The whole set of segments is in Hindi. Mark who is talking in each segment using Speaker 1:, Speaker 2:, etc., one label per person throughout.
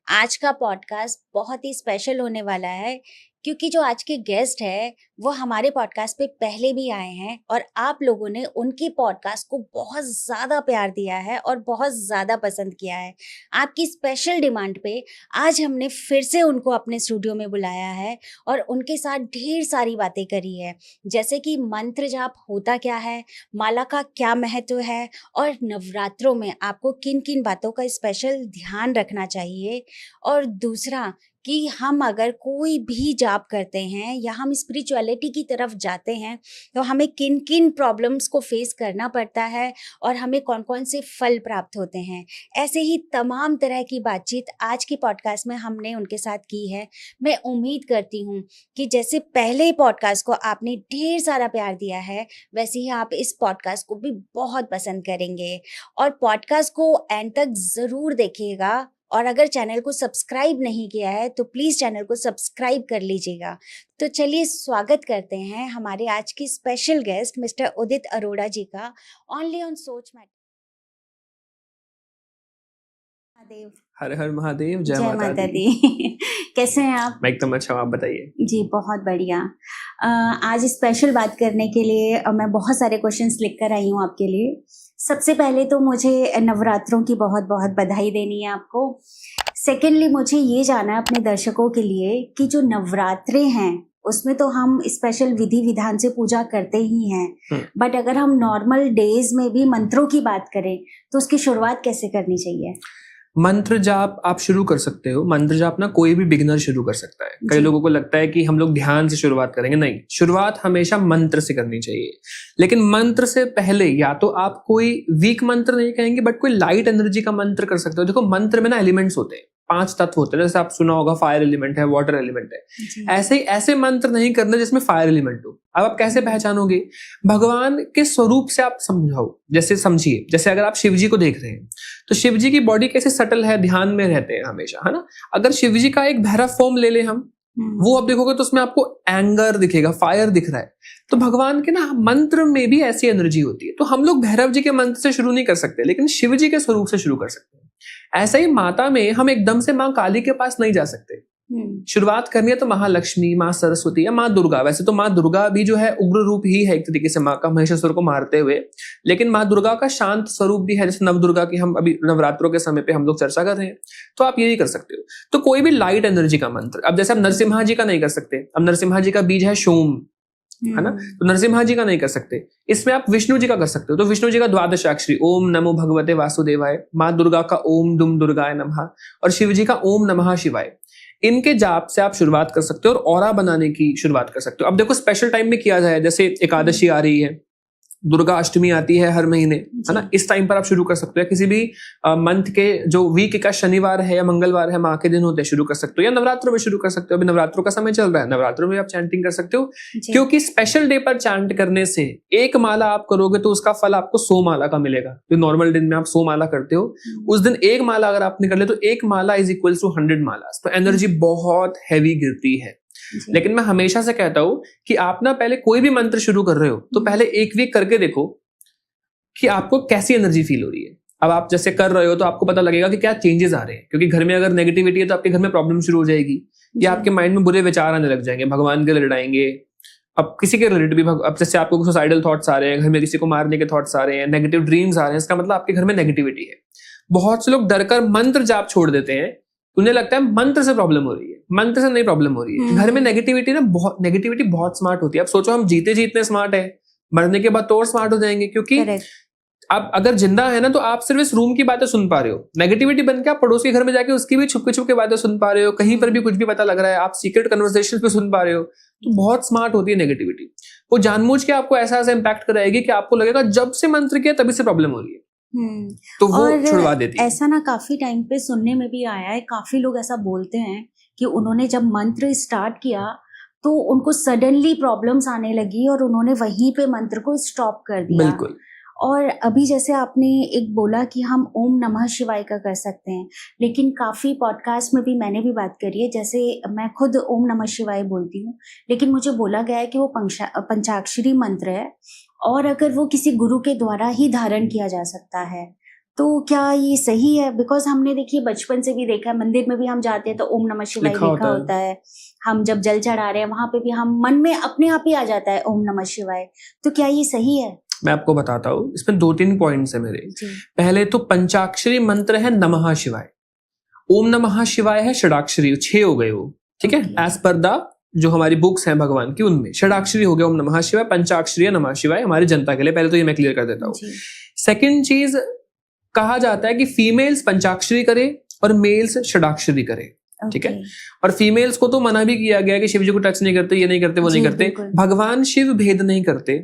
Speaker 1: आज का पॉडकास्ट बहुत ही स्पेशल होने वाला है क्योंकि जो आज के गेस्ट है वो हमारे पॉडकास्ट पे पहले भी आए हैं और आप लोगों ने उनकी पॉडकास्ट को बहुत ज़्यादा प्यार दिया है और बहुत ज़्यादा पसंद किया है। आपकी स्पेशल डिमांड पे आज हमने फिर से उनको अपने स्टूडियो में बुलाया है और उनके साथ ढेर सारी बातें करी है, जैसे कि मंत्र जाप होता क्या है, माला का क्या महत्व है और नवरात्रों में आपको किन किन बातों का स्पेशल ध्यान रखना चाहिए। और दूसरा कि हम अगर कोई भी जाप करते हैं या हम स्पिरिचुअलिटी की तरफ जाते हैं तो हमें किन किन प्रॉब्लम्स को फेस करना पड़ता है और हमें कौन कौन से फल प्राप्त होते हैं। ऐसे ही तमाम तरह की बातचीत आज की पॉडकास्ट में हमने उनके साथ की है। मैं उम्मीद करती हूँ कि जैसे पहले पॉडकास्ट को आपने ढेर सारा प्यार दिया है, वैसे ही आप इस पॉडकास्ट को भी बहुत पसंद करेंगे। और पॉडकास्ट को एंड तक ज़रूर देखिएगा और अगर चैनल को सब्सक्राइब नहीं किया है तो प्लीज़ चैनल को सब्सक्राइब कर लीजिएगा। तो चलिए स्वागत करते हैं हमारे आज की स्पेशल गेस्ट मिस्टर उदित अरोड़ा जी का, ओनली ऑन सोच मैटर। महादेव।
Speaker 2: हर हर महादेव, जय
Speaker 1: जय
Speaker 2: माता
Speaker 1: माता
Speaker 2: दी।
Speaker 1: दी। कैसे हैं आप?
Speaker 2: मैं एकदम अच्छा हूँ, आप बताइए।
Speaker 1: जी बहुत बढ़िया। आज स्पेशल बात करने के लिए मैं बहुत सारे क्वेश्चंस लिख कर आई हूँ आपके लिए। सबसे पहले तो मुझे नवरात्रों की बहुत बहुत बधाई देनी है आपको। सेकेंडली मुझे ये जानना है अपने दर्शकों के लिए कि जो नवरात्रे हैं उसमें तो हम स्पेशल विधि विधान से पूजा करते ही हैं, बट अगर हम नॉर्मल डेज में भी मंत्रों की बात करें तो उसकी शुरुआत कैसे करनी चाहिए?
Speaker 2: मंत्र जाप आप शुरू कर सकते हो। मंत्र जाप ना कोई भी बिगिनर शुरू कर सकता है। कई
Speaker 1: जी।
Speaker 2: लोगों को लगता है कि हम लोग ध्यान से शुरुआत करेंगे, नहीं, शुरुआत हमेशा मंत्र से करनी चाहिए। लेकिन मंत्र से पहले या तो आप कोई वीक मंत्र नहीं कहेंगे, बट कोई लाइट एनर्जी का मंत्र कर सकते हो। देखो मंत्र में ना एलिमेंट्स होते हैं, 5 तत्व होते हैं। जैसे आप सुना होगा फायर एलिमेंट है, वाटर एलिमेंट है।
Speaker 1: जी।
Speaker 2: ऐसे मंत्र नहीं करना जिसमें फायर एलिमेंट हो। अब आप कैसे पहचानोगे? भगवान के स्वरूप से आप समझाओ। जैसे समझिए, जैसे अगर आप शिव जी को देख रहे हैं तो शिव जी की बॉडी कैसे सटल है, ध्यान में रहते हैं हमेशा, है ना। अगर शिव जी का एक भैरव फॉर्म ले ले हम, वो आप देखोगे तो उसमें आपको एंगर दिखेगा, फायर दिख रहा है। तो भगवान के ना मंत्र में भी ऐसी एनर्जी होती है। तो हम लोग भैरव जी के मंत्र से शुरू नहीं कर सकते, लेकिन शिव जी के स्वरूप से शुरू कर सकते हैं। ऐसा ही माता में हम एकदम से माँ काली के पास नहीं जा सकते। शुरुआत करनी है तो महालक्ष्मी, माँ सरस्वती या माँ दुर्गा। वैसे तो माँ दुर्गा भी जो है उग्र रूप ही है एक तरीके से, माँ का महिषासुर को मारते हुए। लेकिन माँ दुर्गा का शांत स्वरूप भी है, जैसे नवदुर्गा की हम अभी नवरात्रों के समय पे हम लोग चर्चा कर रहे हैं। तो आप यही कर सकते हो। तो कोई भी लाइट एनर्जी का मंत्र, अब जैसे आप नरसिम्हा जी का नहीं कर सकते, अब नरसिम्हा जी का बीज है सोम, है ना, तो नरसिम्हा जी का नहीं कर सकते। इसमें आप विष्णु जी का कर सकते हो। तो विष्णु जी का द्वादशाक्षरी ओम नमो भगवते वासुदेवाय, माँ दुर्गा का ओम दुम दुर्गाय नमः, और शिव जी का ओम नमः शिवाय। इनके जाप से आप शुरुआत कर सकते हो और ऑरा बनाने की शुरुआत कर सकते हो। अब देखो स्पेशल टाइम में किया जाए, जैसे एकादशी आ रही है, दुर्गा अष्टमी आती है हर महीने, है ना, इस टाइम पर आप शुरू कर सकते हो। किसी भी मंथ के जो वीक का शनिवार है या मंगलवार है, माँ के दिन होते हैं, शुरू कर सकते हो। या नवरात्रों में शुरू कर सकते हो, अभी नवरात्रों का समय चल रहा है, नवरात्रों में आप चैंटिंग कर सकते हो। क्योंकि स्पेशल डे पर चैंट करने से एक माला आप करोगे तो उसका फल आपको 100 माला का मिलेगा। जो नॉर्मल दिन में आप 100 माला करते हो, उस दिन एक माला अगर आपने कर ले तो एक माला इज इक्वल टू 100 माला। तो एनर्जी बहुत हैवी गिरती है। लेकिन मैं हमेशा से कहता हूं कि आप ना पहले कोई भी मंत्र शुरू कर रहे हो तो पहले एक वीक करके देखो कि आपको कैसी एनर्जी फील हो रही है। अब आप जैसे कर रहे हो तो आपको पता लगेगा कि क्या चेंजेस आ रहे हैं। क्योंकि घर में अगर नेगेटिविटी है तो आपके घर में प्रॉब्लम शुरू हो जाएगी, या आपके माइंड में बुरे विचार आने लग जाएंगे, भगवान के लिए लड़ाएंगे। अब किसी के रिलेटेड भी अब जैसे आपको सुसाइडल थॉट्स आ रहे हैं, घर में किसी को मारने के थॉट्स आ रहे हैं, नेगेटिव ड्रीम्स आ रहे हैं, इसका मतलब आपके घर में नेगेटिविटी है। बहुत से लोग डरकर मंत्र जाप छोड़ देते हैं। उन्हें लगता है मंत्र से प्रॉब्लम हो रही है, मंत्र से नहीं प्रॉब्लम हो रही है। घर में नेगेटिविटी बहुत स्मार्ट होती है। अब सोचो हम जीते जी इतने स्मार्ट है, मरने के बाद तो और स्मार्ट हो जाएंगे। क्योंकि आप अगर जिंदा है ना तो आप सिर्फ इस रूम की बातें सुन पा रहे हो, नेगेटिविटी बन के आप पड़ोस के घर में जाके उसकी भी छुपके छुपके बातें सुन पा रहे हो, कहीं पर भी कुछ भी पता लग रहा है, आप सीक्रेट कन्वर्सेशन पे सुन पा रहे हो। तो बहुत स्मार्ट होती है नेगेटिविटी। वो जानबूझ के आपको ऐसा इम्पैक्ट कराएगी कि आपको लगेगा जब से मंत्र किया तभी से प्रॉब्लम हो रही है। तो वो छुड़वा देती है।
Speaker 1: ऐसा ना काफी टाइम पे सुनने में भी आया है, काफी लोग ऐसा बोलते हैं कि उन्होंने जब मंत्र स्टार्ट किया तो उनको सडनली प्रॉब्लम्स आने लगी और उन्होंने वहीं पे मंत्र को स्टॉप कर दिया।
Speaker 2: बिल्कुल।
Speaker 1: और अभी जैसे आपने एक बोला कि हम ओम नमः शिवाय का कर सकते हैं, लेकिन काफ़ी पॉडकास्ट में भी मैंने भी बात करी है, जैसे मैं खुद ओम नमः शिवाय बोलती हूँ, लेकिन मुझे बोला गया है कि वो पंचाक्षरी मंत्र है और अगर वो किसी गुरु के द्वारा ही धारण किया जा सकता है तो क्या ये सही है? बिकॉज हमने देखिए बचपन से भी देखा है, मंदिर में भी हम जाते हैं तो ओम नमः शिवाय
Speaker 2: लिखा
Speaker 1: लिखा होता है। हम जब जल चढ़ा रहे हैं वहां पे भी हम मन में अपने आप ही आ जाता है ओम नमः शिवाय। तो क्या ये सही है?
Speaker 2: मैं आपको बताता हूँ, इसमें 2-3 पॉइंट्स है मेरे।
Speaker 1: जी।
Speaker 2: पहले तो पंचाक्षरी मंत्र है नमः शिवाय, ओम नमः शिवाय है षडाक्षरी, 6 हो गए वो, ठीक है।
Speaker 1: Okay.
Speaker 2: एज पर द जो हमारी बुक्स हैं भगवान की, उनमें षडाक्षरी हो गया ओम नमः शिवाय, पंचाक्षरी है नमः शिवाय हमारी जनता के लिए। पहले तो ये मैं क्लियर कर देता हूँ।
Speaker 1: जी।
Speaker 2: सेकंड चीज, कहा जाता है कि फीमेल्स पंचाक्षरी करे और मेल्स षडाक्षरी करे, ठीक है।
Speaker 1: Okay.
Speaker 2: और फीमेल्स को तो मना भी किया गया है कि शिव जी को टच नहीं करते, ये नहीं करते, वो
Speaker 1: जी,
Speaker 2: नहीं करते।
Speaker 1: बिल्कुल।
Speaker 2: भगवान शिव भेद नहीं करते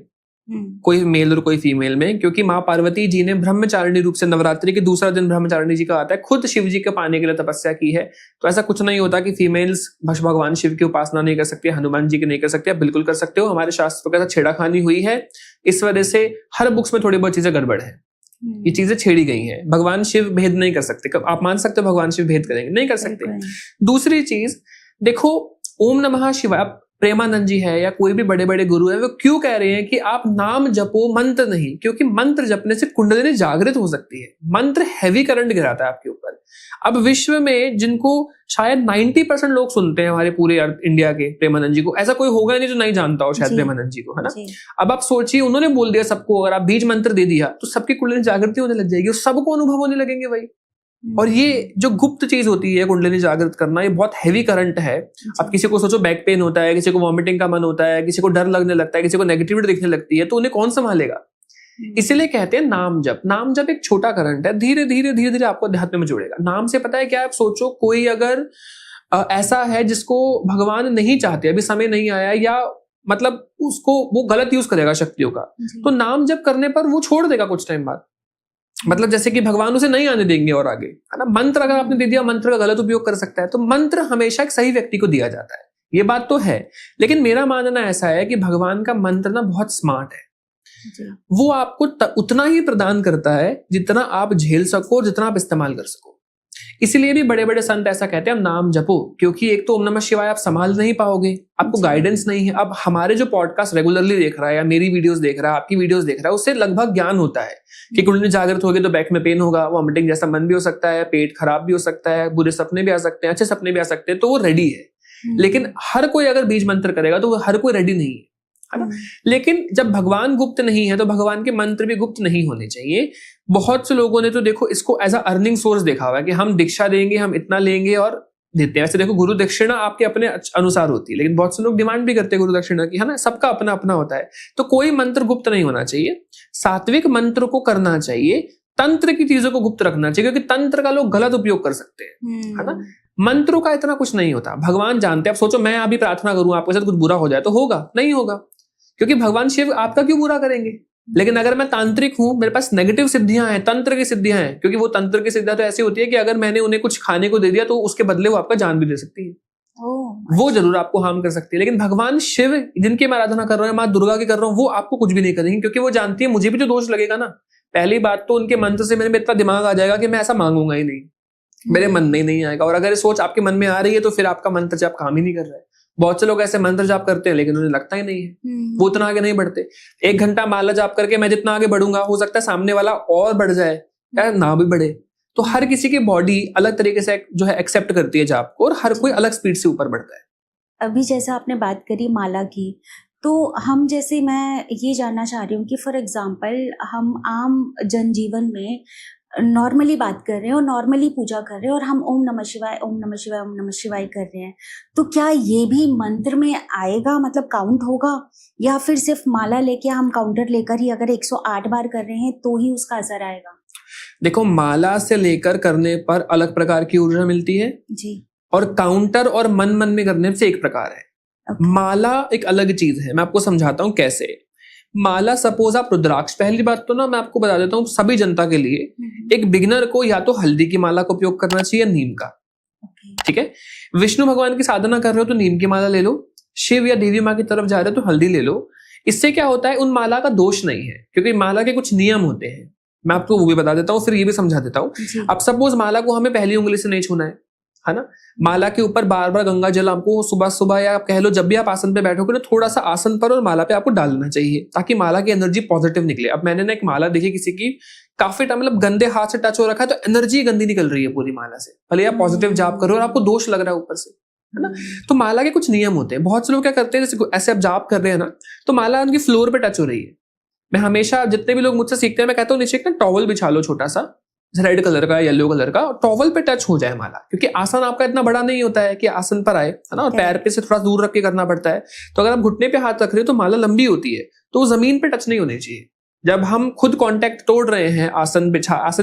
Speaker 2: कोई मेल और कोई फीमेल में, क्योंकि माँ पार्वती जी ने ब्रह्मचारिणी रूप से नवरात्रि के दूसरा दिन ब्रह्मचारिणी जी का आता है, खुद शिव जी के पाने के लिए तपस्या की है। तो ऐसा कुछ नहीं होता कि फीमेल्स भगवान शिव की उपासना नहीं कर सकती, हनुमान जी की नहीं कर सकती। आप बिल्कुल कर सकते हो, हमारे शास्त्रों के साथ छेड़ाखानी हुई है, इस वजह से हर बुक्स में थोड़ी बहुत चीजें गड़बड़ है, ये चीजें छेड़ी गई हैं। भगवान शिव भेद नहीं कर सकते। कब आप मान सकते हो भगवान शिव भेद करेंगे? नहीं कर सकते। दूसरी चीज देखो, ओम नमः शिवाय, प्रेमानंद जी है या कोई भी बड़े बड़े गुरु है, वो क्यों कह रहे हैं कि आप नाम जपो, मंत्र नहीं? क्योंकि मंत्र जपने से कुंडलिनी जागृत हो सकती है। मंत्र हैवी करंट गिराता है आपके ऊपर। अब विश्व में जिनको शायद 90% लोग सुनते हैं हमारे पूरे इंडिया के, प्रेमानंद जी को, ऐसा कोई होगा नहीं जो नहीं जानता हो शायद प्रेमानंद जी को, है ना। अब आप सोचिए, उन्होंने बोल दिया सबको, अगर आप बीज मंत्र दे दिया तो सबकी कुंडलिनी जागृति होने लग जाएगी, सबको अनुभव होने लगेंगे भाई। और ये जो गुप्त चीज होती है कुंडलिनी जागृत करना, ये बहुत हैवी करंट है। अब किसी को सोचो बैक पेन होता है, किसी को वॉमिटिंग का मन होता है, किसी को डर लगने लगता है, किसी को नेगेटिविटी दिखने लगती है, तो उन्हें कौन संभालेगा? इसलिए कहते हैं नाम जप। नाम जप एक छोटा करंट है, धीरे धीरे धीरे धीरे आपको अध्यात्म में जोड़ेगा। नाम से पता है क्या, आप सोचो कोई अगर ऐसा है जिसको भगवान नहीं चाहते, अभी समय नहीं आया, या मतलब उसको वो गलत यूज करेगा शक्तियों का, तो नाम जप करने पर वो छोड़ देगा कुछ टाइम बाद। मतलब जैसे कि भगवान उसे नहीं आने देंगे और आगे, है ना। मंत्र अगर आपने दे दिया, मंत्र का गलत उपयोग कर सकता है। तो मंत्र हमेशा एक सही व्यक्ति को दिया जाता है, ये बात तो है। लेकिन मेरा मानना ऐसा है कि भगवान का मंत्र ना बहुत स्मार्ट है। वो आपको उतना ही प्रदान करता है जितना आप झेल सको, जितना आप इस्तेमाल कर सको। इसीलिए भी बड़े बड़े संत ऐसा कहते हैं, हम नाम जपो, क्योंकि एक तो ओम नमः शिवाय आप संभाल नहीं पाओगे, आपको गाइडेंस नहीं है। अब हमारे जो पॉडकास्ट रेगुलरली देख रहा है या मेरी वीडियोस देख रहा है, आपकी वीडियोस देख रहा है, उससे लगभग ज्ञान होता है कि कुंडली जागृत होगी तो बैक में पेन होगा, वॉमिटिंग जैसा मन भी हो सकता है, पेट खराब भी हो सकता है, बुरे सपने भी आ सकते हैं, अच्छे सपने भी आ सकते हैं, तो वो रेडी है। लेकिन हर कोई अगर बीज मंत्र करेगा तो हर कोई रेडी नहीं है ना। लेकिन जब भगवान गुप्त नहीं है तो भगवान के मंत्र भी गुप्त नहीं होने चाहिए। बहुत से लोगों ने तो देखो इसको एज अ अर्निंग सोर्स देखा हुआ है कि हम दीक्षा देंगे, हम इतना लेंगे और देते हैं। ऐसे देखो, गुरु दक्षिणा आपके अपने अनुसार होती है, लेकिन बहुत से लोग डिमांड भी करते हैं गुरु दक्षिणा की, है ना। सबका अपना अपना होता है। तो कोई मंत्र गुप्त नहीं होना चाहिए, सात्विक मंत्र को करना चाहिए। तंत्र की चीजों को गुप्त रखना चाहिए, क्योंकि तंत्र का लोग गलत उपयोग कर सकते हैं, है ना। मंत्रों का इतना कुछ नहीं होता, भगवान जानते हैं। आप सोचो, मैं अभी प्रार्थना करूं, आपके साथ कुछ बुरा हो जाए तो होगा? नहीं होगा, क्योंकि भगवान शिव आपका क्यों बुरा करेंगे। लेकिन अगर मैं तांत्रिक हूं, मेरे पास नेगेटिव सिद्धियां हैं, तंत्र की सिद्धियां हैं, क्योंकि वो तंत्र की सिद्धियां तो ऐसी होती है कि अगर मैंने उन्हें कुछ खाने को दे दिया तो उसके बदले वो आपका जान भी दे सकती है। वो जरूर आपको हार्म कर सकती है। लेकिन भगवान शिव जिनकी मैं आराधना कर रहा हूँ, माँ दुर्गा की कर रहा हूँ, वो आपको कुछ भी नहीं करेंगे, क्योंकि वो जानती है मुझे भी तो दोष लगेगा ना। पहली बात तो उनके मंत्र से मेरे में इतना दिमाग आ जाएगा कि मैं ऐसा मांगूंगा ही नहीं, मेरे मन में ही नहीं आएगा। और अगर ये सोच आपके मन में आ रही है तो फिर आपका मंत्र जाप काम ही नहीं कर रहा है। बहुत से लोग ऐसे मंत्र जाप करते हैं लेकिन उन्हें लगता ही नहीं है, वो उतना आगे नहीं बढ़ते। 1 घंटा माला जाप करके मैं जितना आगे बढ़ूंगा, हो सकता है सामने वाला और बढ़ जाए या ना भी बढ़े। तो हर किसी की बॉडी अलग तरीके से जो है एक्सेप्ट करती है जाप को, और हर कोई अलग स्पीड से ऊपर बढ़ता है।
Speaker 1: अभी जैसा आपने बात करी माला की, तो हम जैसे मैं ये जानना चाह रही हूँ कि फॉर एग्जाम्पल हम आम जनजीवन में नॉर्मली बात कर रहे हैं और नॉर्मली पूजा कर रहे हैं और हम ओम नमः शिवाय ओम नमः शिवाय ओम नमः शिवाय कर रहे हैं, तो क्या ये भी मंत्र में आएगा, मतलब काउंट होगा, या फिर सिर्फ माला लेके हम काउंटर लेकर ही अगर 108 बार कर रहे हैं तो ही उसका असर आएगा?
Speaker 2: देखो, माला से लेकर करने पर अलग प्रकार की ऊर्जा मिलती है
Speaker 1: जी, और
Speaker 2: काउंटर और मन मन में करने से एक प्रकार है। माला एक अलग चीज है, मैं आपको समझाता हूं कैसे। माला, सपोज आप रुद्राक्ष, पहली बात तो ना मैं आपको बता देता हूँ सभी जनता के लिए, एक बिगिनर को या तो हल्दी की माला का उपयोग करना चाहिए, नीम का, ठीक है। विष्णु भगवान की साधना कर रहे हो तो नीम की माला ले लो, शिव या देवी माँ की तरफ जा रहे हो तो हल्दी ले लो। इससे क्या होता है, उन माला का दोष नहीं है, क्योंकि माला के कुछ नियम होते हैं, मैं आपको वो भी बता देता हूँ, फिर ये भी समझा देता हूँ। अब सपोज माला को हमें पहली उंगली से नहीं छूना है है ना। माला के ऊपर बार बार गंगा जल आपको सुबह सुबह या आप कह लो जब भी आप आसन पे बैठोगे ना, थोड़ा सा आसन पर और माला पे आपको डालना चाहिए ताकि माला की एनर्जी पॉजिटिव निकले। अब मैंने ना एक माला देखी किसी की, काफी टाइम मतलब गंदे हाथ से टच हो रखा है तो एनर्जी गंदी निकल रही है पूरी माला से, भले आप पॉजिटिव जाप करो और आपको दोष लग रहा है ऊपर से, है ना। तो माला के कुछ नियम होते हैं। बहुत से लोग क्या करते हैं, जैसे ऐसे आप जाप कर रहे हैं ना तो माला उनकी फ्लोर पे टच हो रही है। मैं हमेशा जितने भी लोग मुझसे सीखते हैं मैं कहता हूँ नीचे एक ना टॉवल बिछा लो छोटा सा, रेड कलर का येलो कलर का, टॉवल पे टच हो जाए माला, क्योंकि आसन आपका इतना बड़ा नहीं होता है कि आसन पर आए, है ना, और पैर पे से थोड़ा दूर रख के करना पड़ता है। तो अगर आप घुटने पे हाथ रख रहे हो तो माला लंबी होती है तो वो जमीन पे टच नहीं होनी चाहिए। जब हम खुद कांटेक्ट तोड़ रहे हैं, आसन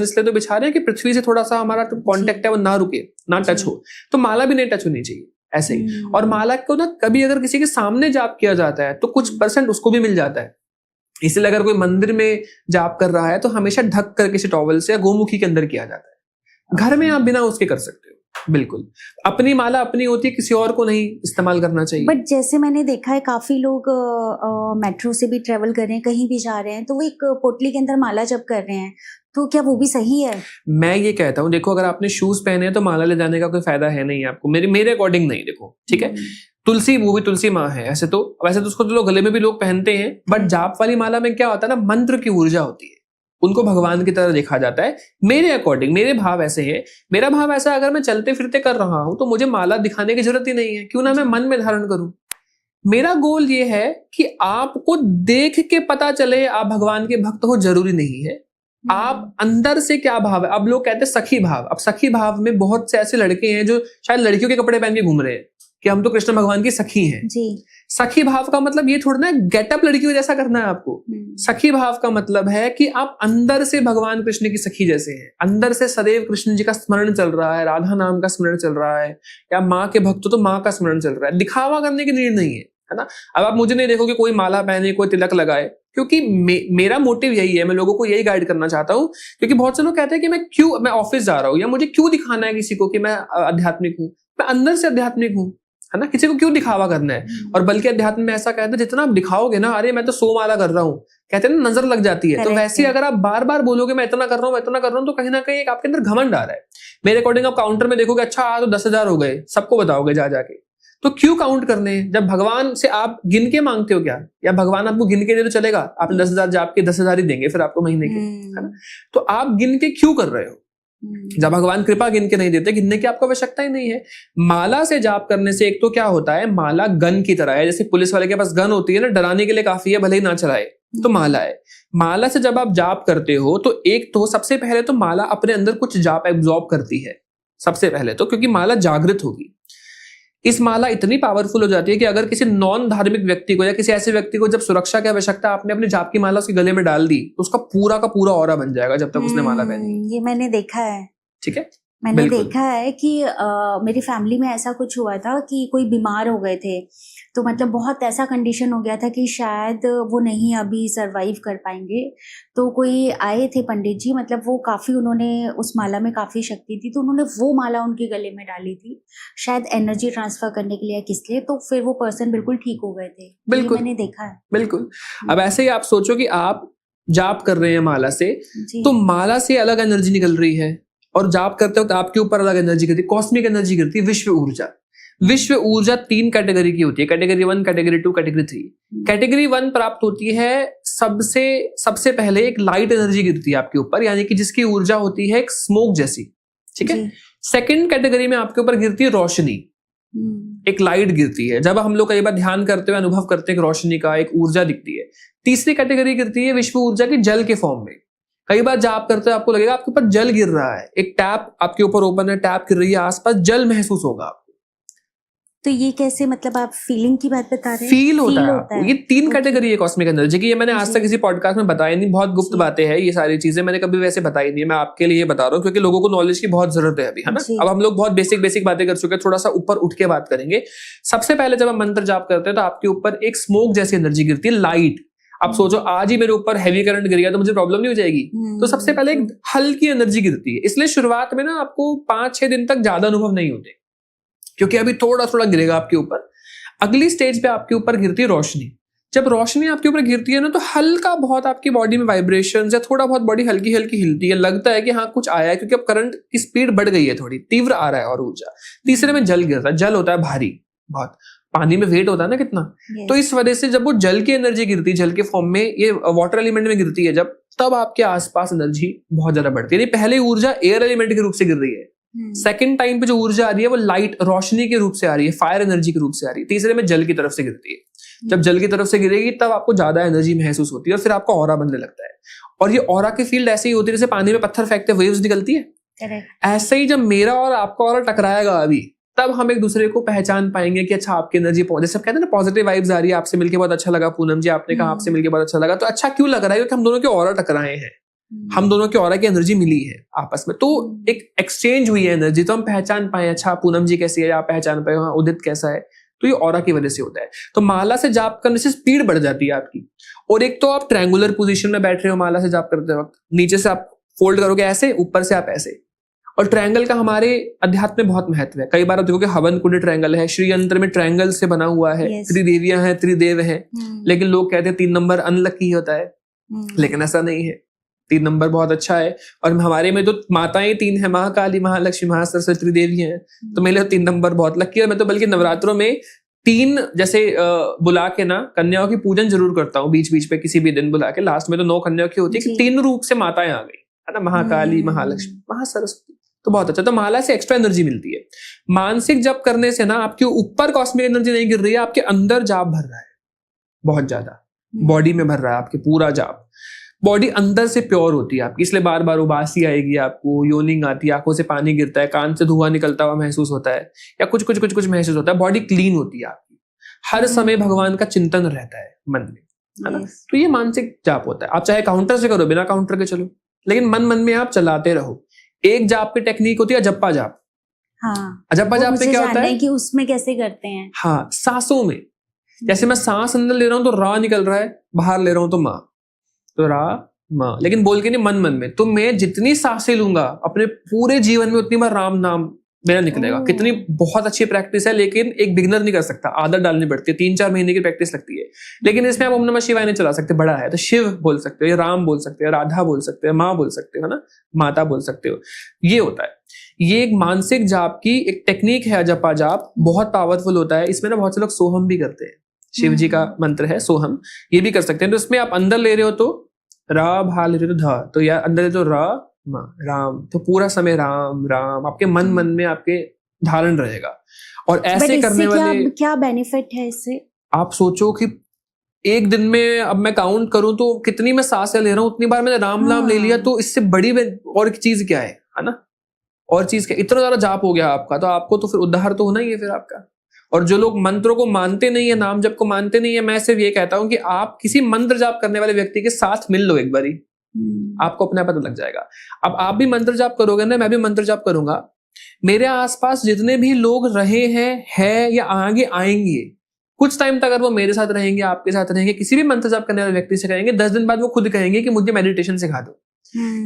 Speaker 2: इसलिए तो बिछा रहे हैं कि पृथ्वी से थोड़ा सा हमारा कांटेक्ट है वो ना रुके, ना टच हो, तो माला भी नहीं टच होनी चाहिए ऐसे ही। और माला को ना कभी अगर किसी के सामने जाप किया जाता है तो कुछ % उसको भी मिल जाता है। इसलिए अगर कोई मंदिर में जाप कर रहा है तो हमेशा ढक कर किसी टॉवल से या गोमुखी के अंदर किया जाता है। घर में आप बिना उसके कर सकते हो, बिल्कुल। अपनी माला अपनी होती है, किसी और को नहीं इस्तेमाल करना चाहिए।
Speaker 1: बट जैसे मैंने देखा है काफी लोग मेट्रो से भी ट्रेवल कर रहे हैं, कहीं भी जा रहे हैं, तो वो एक पोटली के अंदर माला जप कर रहे हैं, तो क्या वो भी सही है? मैं
Speaker 2: ये कहता हूँ, देखो अगर आपने शूज पहने हैं तो माला ले जाने का कोई फायदा है नहीं आपको, मेरे अकॉर्डिंग नहीं। देखो ठीक है, तुलसी, वो भी तुलसी माँ है वैसे तो उसको तो लोग गले में भी लोग पहनते हैं, बट जाप वाली माला में क्या होता है ना, मंत्र की ऊर्जा होती है, उनको भगवान की तरह देखा जाता है। मेरे अकॉर्डिंग मेरे भाव ऐसे हैं, मेरा भाव ऐसा, अगर मैं चलते फिरते कर रहा हूं तो मुझे माला दिखाने की जरूरत ही नहीं है, क्यों ना मैं मन में धारण करूं। मेरा गोल ये है कि आपको देख के पता चले आप भगवान के भक्त हो, जरूरी नहीं है आप अंदर से क्या भाव है। अब लोग कहते हैं सखी भाव, अब सखी भाव में बहुत से ऐसे लड़के हैं जो शायद लड़कियों के कपड़े पहन के घूम रहे हैं कि हम तो कृष्ण भगवान की सखी हैं जी। सखी भाव का मतलब ये थोड़ा ना गेटअप लड़कियों जैसा करना है आपको। सखी भाव का मतलब है कि आप अंदर से भगवान कृष्ण की सखी जैसे हैं, अंदर से सदैव कृष्ण जी का स्मरण चल रहा है, राधा नाम का स्मरण चल रहा है, या माँ के भक्त तो माँ का स्मरण चल रहा है। दिखावा करने की नीड नहीं है ना। अब आप मुझे नहीं देखोगे कोई माला पहने, कोई तिलक लगाए, क्योंकि मेरा मोटिव यही है, मैं लोगों को यही गाइड करना चाहता हूँ। क्योंकि बहुत से लोग कहते हैं कि मैं ऑफिस जा रहा हूँ या मुझे क्यों दिखाना है किसी को कि मैं आध्यात्मिक हूँ, मैं अंदर से आध्यात्मिक हूँ, है ना, किसी को क्यों दिखावा करना है। और बल्कि अध्यात्म में ऐसा कहते हैं जितना आप दिखाओगे ना, अरे मैं तो 100 माला कर रहा हूँ, कहते हैं ना नजर लग जाती है। तो वैसे अगर आप बार बार बोलोगे मैं इतना कर रहा हूँ, मैं इतना कर रहा हूँ, तो कहीं ना कहीं एक आपके अंदर घमंड आ रहा है। मेरे अकॉर्डिंग आप काउंटर में देखोगे, अच्छा तो 10,000 हो गए, सबको बताओगे जा जाके, तो क्यों काउंट करने हैं? जब भगवान से आप गिन के मांगते हो क्या, या भगवान आपको गिन के दे तो चलेगा, आपने 10,000 जाप के 10,000 ही देंगे फिर आपको महीने के, है ना। तो आप गिन के क्यों कर रहे हो? जब भगवान कृपा गिन के नहीं देते, गिनने की आपको आवश्यकता ही नहीं है। माला से जाप करने से एक तो क्या होता है, माला गन की तरह है, जैसे पुलिस वाले के पास गन होती है ना, डराने के लिए काफी है, भले ही ना चलाए, तो माला है। माला से जब आप जाप करते हो तो एक तो सबसे पहले तो माला अपने अंदर कुछ जाप एब्जॉर्ब करती है सबसे पहले तो, क्योंकि माला जागृत होगी। इस माला इतनी पावरफुल हो जाती है कि अगर किसी नॉन धार्मिक व्यक्ति को या किसी ऐसे व्यक्ति को जब सुरक्षा की आवश्यकता, आपने अपनी जाप की माला उसके गले में डाल दी, तो उसका पूरा का पूरा ऑरा बन जाएगा जब तक उसने माला पहनी।
Speaker 1: ये मैंने देखा है।
Speaker 2: ठीक है,
Speaker 1: मैंने देखा है कि मेरी फैमिली में ऐसा कुछ हुआ था कि कोई बीमार हो गए थे, तो मतलब बहुत ऐसा कंडीशन हो गया था कि शायद वो नहीं अभी सरवाइव कर पाएंगे। तो कोई आए थे पंडित जी, मतलब वो काफ़ी, उन्होंने उस माला में काफ़ी शक्ति थी, तो उन्होंने वो माला उनके गले में डाली थी, शायद एनर्जी ट्रांसफर करने के लिए, किस लिए, तो फिर वो पर्सन बिल्कुल ठीक हो गए थे। बिल्कुल, मैंने देखा है।
Speaker 2: बिल्कुल। अब ऐसे ही आप सोचो कि आप जाप कर रहे हैं माला से, तो माला से अलग एनर्जी निकल रही है, और जाप करते हो तो आपके ऊपर अलग एनर्जी गिरती है, कॉस्मिक एनर्जी गिरती है, विश्व ऊर्जा। विश्व ऊर्जा 3 कैटेगरी की होती है, कैटेगरी 1, कैटेगरी 2, कैटेगरी 3। कैटेगरी 1 प्राप्त होती है सबसे पहले एक लाइट एनर्जी गिरती है आपके ऊपर, यानी कि जिसकी ऊर्जा होती है एक स्मोक जैसी, ठीक है। सेकंड कैटेगरी में आपके ऊपर गिरती है रोशनी, एक लाइट गिरती है। जब हम लोग कई बार ध्यान करते हुए अनुभव करते हैं रोशनी का, एक ऊर्जा दिखती है। तीसरी कैटेगरी गिरती है विश्व ऊर्जा की जल के फॉर्म में। कई बार जाप करते हुए आपको लगेगा आपके ऊपर जल गिर रहा है, एक टैप आपके ऊपर ओपन है, टैप गिर रही है, आसपास जल महसूस होगा आपको।
Speaker 1: तो ये कैसे, मतलब आप फीलिंग की बात बता रहे हैं?
Speaker 2: फील होता है आपको। ये 3 कैटेगरी है कॉस्मिक एनर्जी की। ये मैंने आज तक किसी पॉडकास्ट में बताया नहीं, बहुत गुप्त बातें हैं ये सारी चीजें, मैंने कभी वैसे बताई नहीं है। मैं आपके लिए बता रहा हूँ क्योंकि लोगों को नॉलेज की बहुत जरूरत है अभी, है ना। अब हम लोग बहुत बेसिक बातें कर चुके हैं, थोड़ा सा ऊपर उठ के बात करेंगे। सबसे पहले जब हम मंत्र जाप करते हैं तो आपके ऊपर एक स्मोक जैसी एनर्जी गिरती है, लाइट। आप सोचो आज ही मेरे ऊपर हैवी करंट गिर गया तो मुझे प्रॉब्लम नहीं हो जाएगी। तो सबसे पहले एक हल्की एनर्जी गिरती है। इसलिए शुरुआत में ना आपको 5-6 दिन तक ज्यादा अनुभव नहीं होते, क्योंकि अभी थोड़ा थोड़ा गिरेगा आपके ऊपर। अगली स्टेज पे आपके ऊपर गिरती है रोशनी। जब रोशनी आपके ऊपर गिरती है ना तो हल्का बहुत आपकी बॉडी में वाइब्रेशन या थोड़ा बहुत बॉडी हल्की हल्की हिलती है, लगता है कि हाँ कुछ आया है, क्योंकि अब करंट की स्पीड बढ़ गई है, थोड़ी तीव्र आ रहा है और ऊर्जा। तीसरे में जल गिरता है। जल होता है भारी बहुत, पानी में वेट होता है ना कितना, तो इस वजह से जब वो जल की एनर्जी गिरती है, जल के फॉर्म में, ये वाटर एलिमेंट में गिरती है जब, तब आपके आसपास एनर्जी बहुत ज्यादा बढ़ती है। पहले ऊर्जा एयर एलिमेंट के रूप से गिर रही है, सेकंड टाइम पे जो ऊर्जा आ रही है वो लाइट रोशनी के रूप से आ रही है, फायर एनर्जी के रूप से आ रही है, तीसरे में जल की तरफ से गिरती है। जब जल की तरफ से गिरेगी तब आपको ज्यादा एनर्जी महसूस होती है और फिर आपका ऑरा बनने लगता है। और ये ऑरा की फील्ड ऐसे ही होती है जैसे पानी में पत्थर फेंकते वेव्स निकलती है, ऐसे ही जब मेरा और आपका ऑरा टकराएगा अभी, तब हम एक दूसरे को पहचान पाएंगे कि अच्छा आपकी एनर्जी, जैसे कहते हैं ना पॉजिटिव वाइब्स आ रही है, आपसे मिलके बहुत अच्छा लगा पूनम जी, आपने कहा आपसे मिलके बहुत अच्छा लगा, तो अच्छा क्यों लग रहा है? क्योंकि हम दोनों के ऑरा टकराए हैं, हम दोनों की ऑरा की एनर्जी मिली है आपस में, तो एक एक्सचेंज हुई है एनर्जी, तो हम पहचान पाए अच्छा पूनम जी कैसी है, आप पहचान पाए हाँ उदित कैसा है, तो ये ऑरा की वजह से होता है। तो माला से जाप करने से स्पीड बढ़ जाती है आपकी। और एक तो आप ट्रायंगुलर पोजीशन में बैठ रहे हो माला से जाप करते वक्त, नीचे से आप फोल्ड करोगे ऐसे, ऊपर से आप ऐसे। और ट्रायंगल का हमारे अध्यात्म में बहुत महत्व है। कई बार आप देखोगे हवन कुंड ट्रायंगल है, श्री यंत्र में ट्रायंगल से बना हुआ है, त्रिदेवियां हैं, त्रिदेव हैं, लेकिन लोग कहते हैं 3 नंबर अनलकी होता है, लेकिन ऐसा नहीं है, 3 नंबर बहुत अच्छा है। और हमारे में तो माताएं 3 है, महाकाली, महालक्ष्मी, महासरस्वती, त्रिदेवी हैं, तो मेरे लिए 3 नंबर बहुत लकी है। मैं तो बल्कि नवरात्रों में 3 जैसे बुला के ना कन्याओं की पूजन जरूर करता हूँ, बीच बीच पे किसी भी दिन बुला के, लास्ट में तो 9 कन्याओं की होती है कि 3 रूप से माताएं आ गई है ना, महाकाली, महालक्ष्मी, महासरस्वती, तो बहुत अच्छा। तो माला से एक्स्ट्रा एनर्जी मिलती है। मानसिक जप करने से ना आपके ऊपर कॉस्मिक एनर्जी नहीं गिर रही है, आपके अंदर जाप भर रहा है, बहुत ज्यादा बॉडी में भर रहा है आपके पूरा जाप। बॉडी अंदर से प्योर होती है आपकी, इसलिए बार बार उबासी आएगी आपको, योनिंग आती है, आंखों से पानी गिरता है, कान से धुआं निकलता हुआ महसूस होता है, या कुछ कुछ कुछ कुछ महसूस होता है। बॉडी क्लीन होती है आपकी, हर समय भगवान का चिंतन रहता है मन में, है ना। तो ये मानसिक जाप होता है। आप चाहे काउंटर से करो, बिना काउंटर के चलो, लेकिन मन मन में आप चलाते रहो। एक जाप की टेक्निक होती है अजप्पा जाप।
Speaker 1: हाँ,
Speaker 2: अजप्पा जाप में क्या होता है
Speaker 1: कि उसमें कैसे करते हैं?
Speaker 2: हाँ, सांसों में, जैसे मैं सांस अंदर ले रहा हूं तो रा निकल रहा है, बाहर ले रहा हूं तो माँ, तो रा माँ, लेकिन बोल के नहीं, मन मन में। तो मैं जितनी सांसें लूंगा अपने पूरे जीवन में उतनी बार राम नाम मेरा निकलेगा। कितनी बहुत अच्छी प्रैक्टिस है, लेकिन एक बिगिनर नहीं कर सकता, आदत डालनी पड़ती है, 3-4 महीने की प्रैक्टिस लगती है। लेकिन इसमें आप ओम नमः शिवाय नहीं चला सकते, बड़ा है तो शिव बोल सकते हो, राम बोल सकते हो, राधा बोल सकते हो, माँ बोल सकते हो, है ना, माता बोल सकते हो। ये होता है, ये एक मानसिक जाप की एक टेक्निक है जपा जाप, बहुत पावरफुल होता है। इसमें ना बहुत से लोग सोहम भी करते हैं, शिव जी का मंत्र है सोहम, ये भी कर सकते हैं। तो इसमें आप अंदर ले रहे हो तो रा, बाहर ले रहे हो तो धा, तो या अंदर ले तो रा राम, तो पूरा समय राम राम आपके मन मन में आपके धारण रहेगा। और ऐसे करने वाले
Speaker 1: क्या बेनिफिट है इससे?
Speaker 2: आप सोचो कि एक दिन में अब मैं काउंट करूं तो कितनी मैं सांसें ले रहा हूं, उतनी बार मैंने राम नाम ले लिया, तो इससे बड़ी और चीज क्या है ना, और चीज क्या, इतना ज्यादा जाप हो गया आपका, तो आपको तो फिर उद्धार तो होना ही है फिर आपका। और जो लोग मंत्रों को मानते नहीं है, नाम जप को मानते नहीं है, मैं सिर्फ ये कहता हूं कि आप किसी मंत्र जाप करने वाले व्यक्ति के साथ मिल लो एक बारी, आपको अपना पता लग जाएगा। अब आप भी मंत्र जाप करोगे ना, मैं भी मंत्र जाप करूंगा, मेरे आसपास जितने भी लोग रहे हैं या आगे आएंगे, कुछ टाइम तक अगर वो मेरे साथ रहेंगे, आपके साथ रहेंगे, किसी भी मंत्र जाप करने वाले व्यक्ति से कहेंगे, 10 दिन बाद वो खुद कहेंगे कि मुझे मेडिटेशन सिखा दो।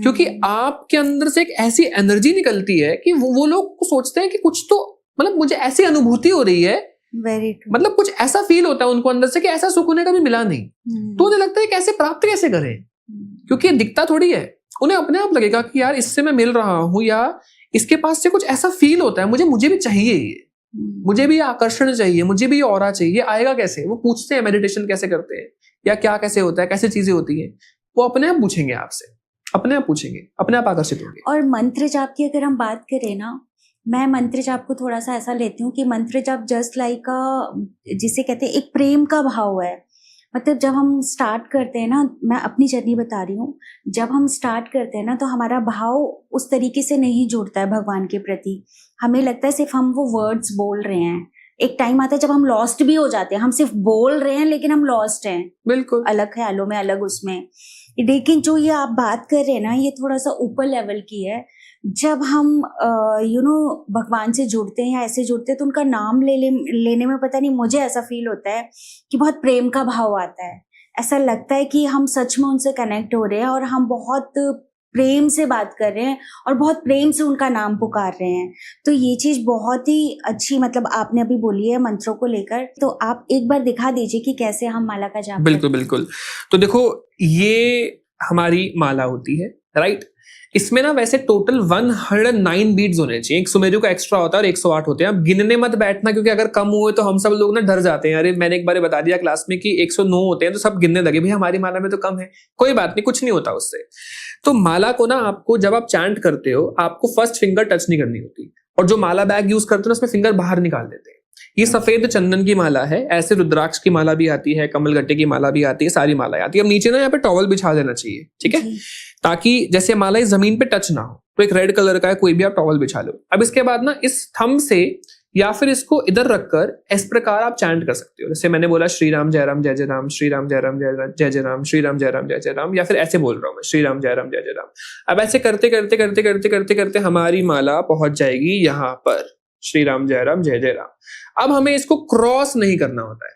Speaker 2: क्योंकि आपके अंदर से एक ऐसी एनर्जी निकलती है कि वो लोग सोचते हैं कि कुछ तो, मतलब मुझे ऐसी अनुभूति हो रही है, मतलब कुछ ऐसा फील होता है उनको अंदर से कि ऐसा सुख उन्हें कभी मिला नहीं। तो उन्हें लगता है कैसे प्राप्त कैसे करें, क्योंकि ये दिखता थोड़ी है, उन्हें अपने आप लगेगा कि यार इससे मैं मिल रहा हूं, या इसके पास से कुछ ऐसा फील होता है, मुझे भी चाहिए ये, मुझे भी आकर्षण चाहिए, मुझे भी ऑरा चाहिए। आएगा कैसे? वो पूछते हैं मेडिटेशन कैसे करते हैं, या क्या कैसे होता है, कैसे चीजें होती हैं, वो अपने आप पूछेंगे आपसे, अपने आप पूछेंगे, अपने आप आकर्षित होंगे।
Speaker 1: और मंत्र जाप की अगर हम बात करें ना, मैं मंत्र जाप को थोड़ा सा ऐसा लेती हूँ कि मंत्र जाप जस्ट लाइक जिसे कहते हैं एक प्रेम का भाव है। मतलब जब हम स्टार्ट करते हैं ना, मैं अपनी जर्नी बता रही हूँ, जब हम स्टार्ट करते हैं ना तो हमारा भाव उस तरीके से नहीं जुड़ता है भगवान के प्रति। हमें लगता है सिर्फ हम वो वर्ड्स बोल रहे हैं। एक टाइम आता है जब हम लॉस्ट भी हो जाते हैं, हम सिर्फ बोल रहे हैं लेकिन हम लॉस्ट हैं,
Speaker 2: बिल्कुल
Speaker 1: अलग ख्यालों में, अलग उसमें। लेकिन जो ये आप बात कर रहे हैं ना, ये थोड़ा सा ऊपर लेवल की है। जब हम भगवान से जुड़ते हैं या ऐसे जुड़ते हैं तो उनका नाम लेने में पता नहीं, मुझे ऐसा फील होता है कि बहुत प्रेम का भाव आता है। ऐसा लगता है कि हम सच में उनसे कनेक्ट हो रहे हैं और हम बहुत प्रेम से बात कर रहे हैं और बहुत प्रेम से उनका नाम पुकार रहे हैं। तो ये चीज बहुत ही अच्छी मतलब आपने अभी बोली है मंत्रों को लेकर। तो आप एक बार दिखा दीजिए कि कैसे हम माला का जाप
Speaker 2: बिल्कुल
Speaker 1: करते हैं।
Speaker 2: बिल्कुल। तो देखो, ये हमारी माला होती है, राइट। इसमें ना वैसे टोटल 109 बीड्स होने चाहिए। एक सुमेरु का एक्स्ट्रा होता है और 108 होते हैं। अब गिनने मत बैठना, क्योंकि अगर कम हुए तो हम सब लोग ना डर जाते हैं। अरे मैंने एक बार बता दिया क्लास में कि 109 होते हैं, तो सब गिनने लगे, भाई हमारी माला में तो कम है। कोई बात नहीं, कुछ नहीं होता उससे। तो माला को ना आपको जब आप चैंट करते हो, आपको फर्स्ट फिंगर टच नहीं करनी होती। और जो माला बैग यूज करते हो ना, उसमें फिंगर बाहर निकाल देते हैं। ये सफेद चंदन की माला है। ऐसे रुद्राक्ष की माला भी आती है, कमलगट्टे की माला भी आती है, सारी माला आती है। अब नीचे ना यहाँ पे टॉवल बिछा देना चाहिए, ठीक है, ताकि जैसे माला इस जमीन पे टच ना हो। तो एक रेड कलर का है, कोई भी आप टॉवल बिछा लो। अब इसके बाद ना इस थंब से या फिर इसको इधर रखकर इस प्रकार आप चैंट कर सकते हो। जैसे मैंने बोला श्री राम जय राम जय जय राम, श्री राम जय राम जय जय राम, श्री राम जय राम जय जय राम, या फिर ऐसे बोल रहा हूं मैं, श्री राम जय राम जय जय राम। अब ऐसे करते करते करते करते करते करते हमारी माला पहुंच जाएगी यहाँ पर, श्री राम जय राम जय जय राम। अब हमें इसको क्रॉस नहीं करना होता है।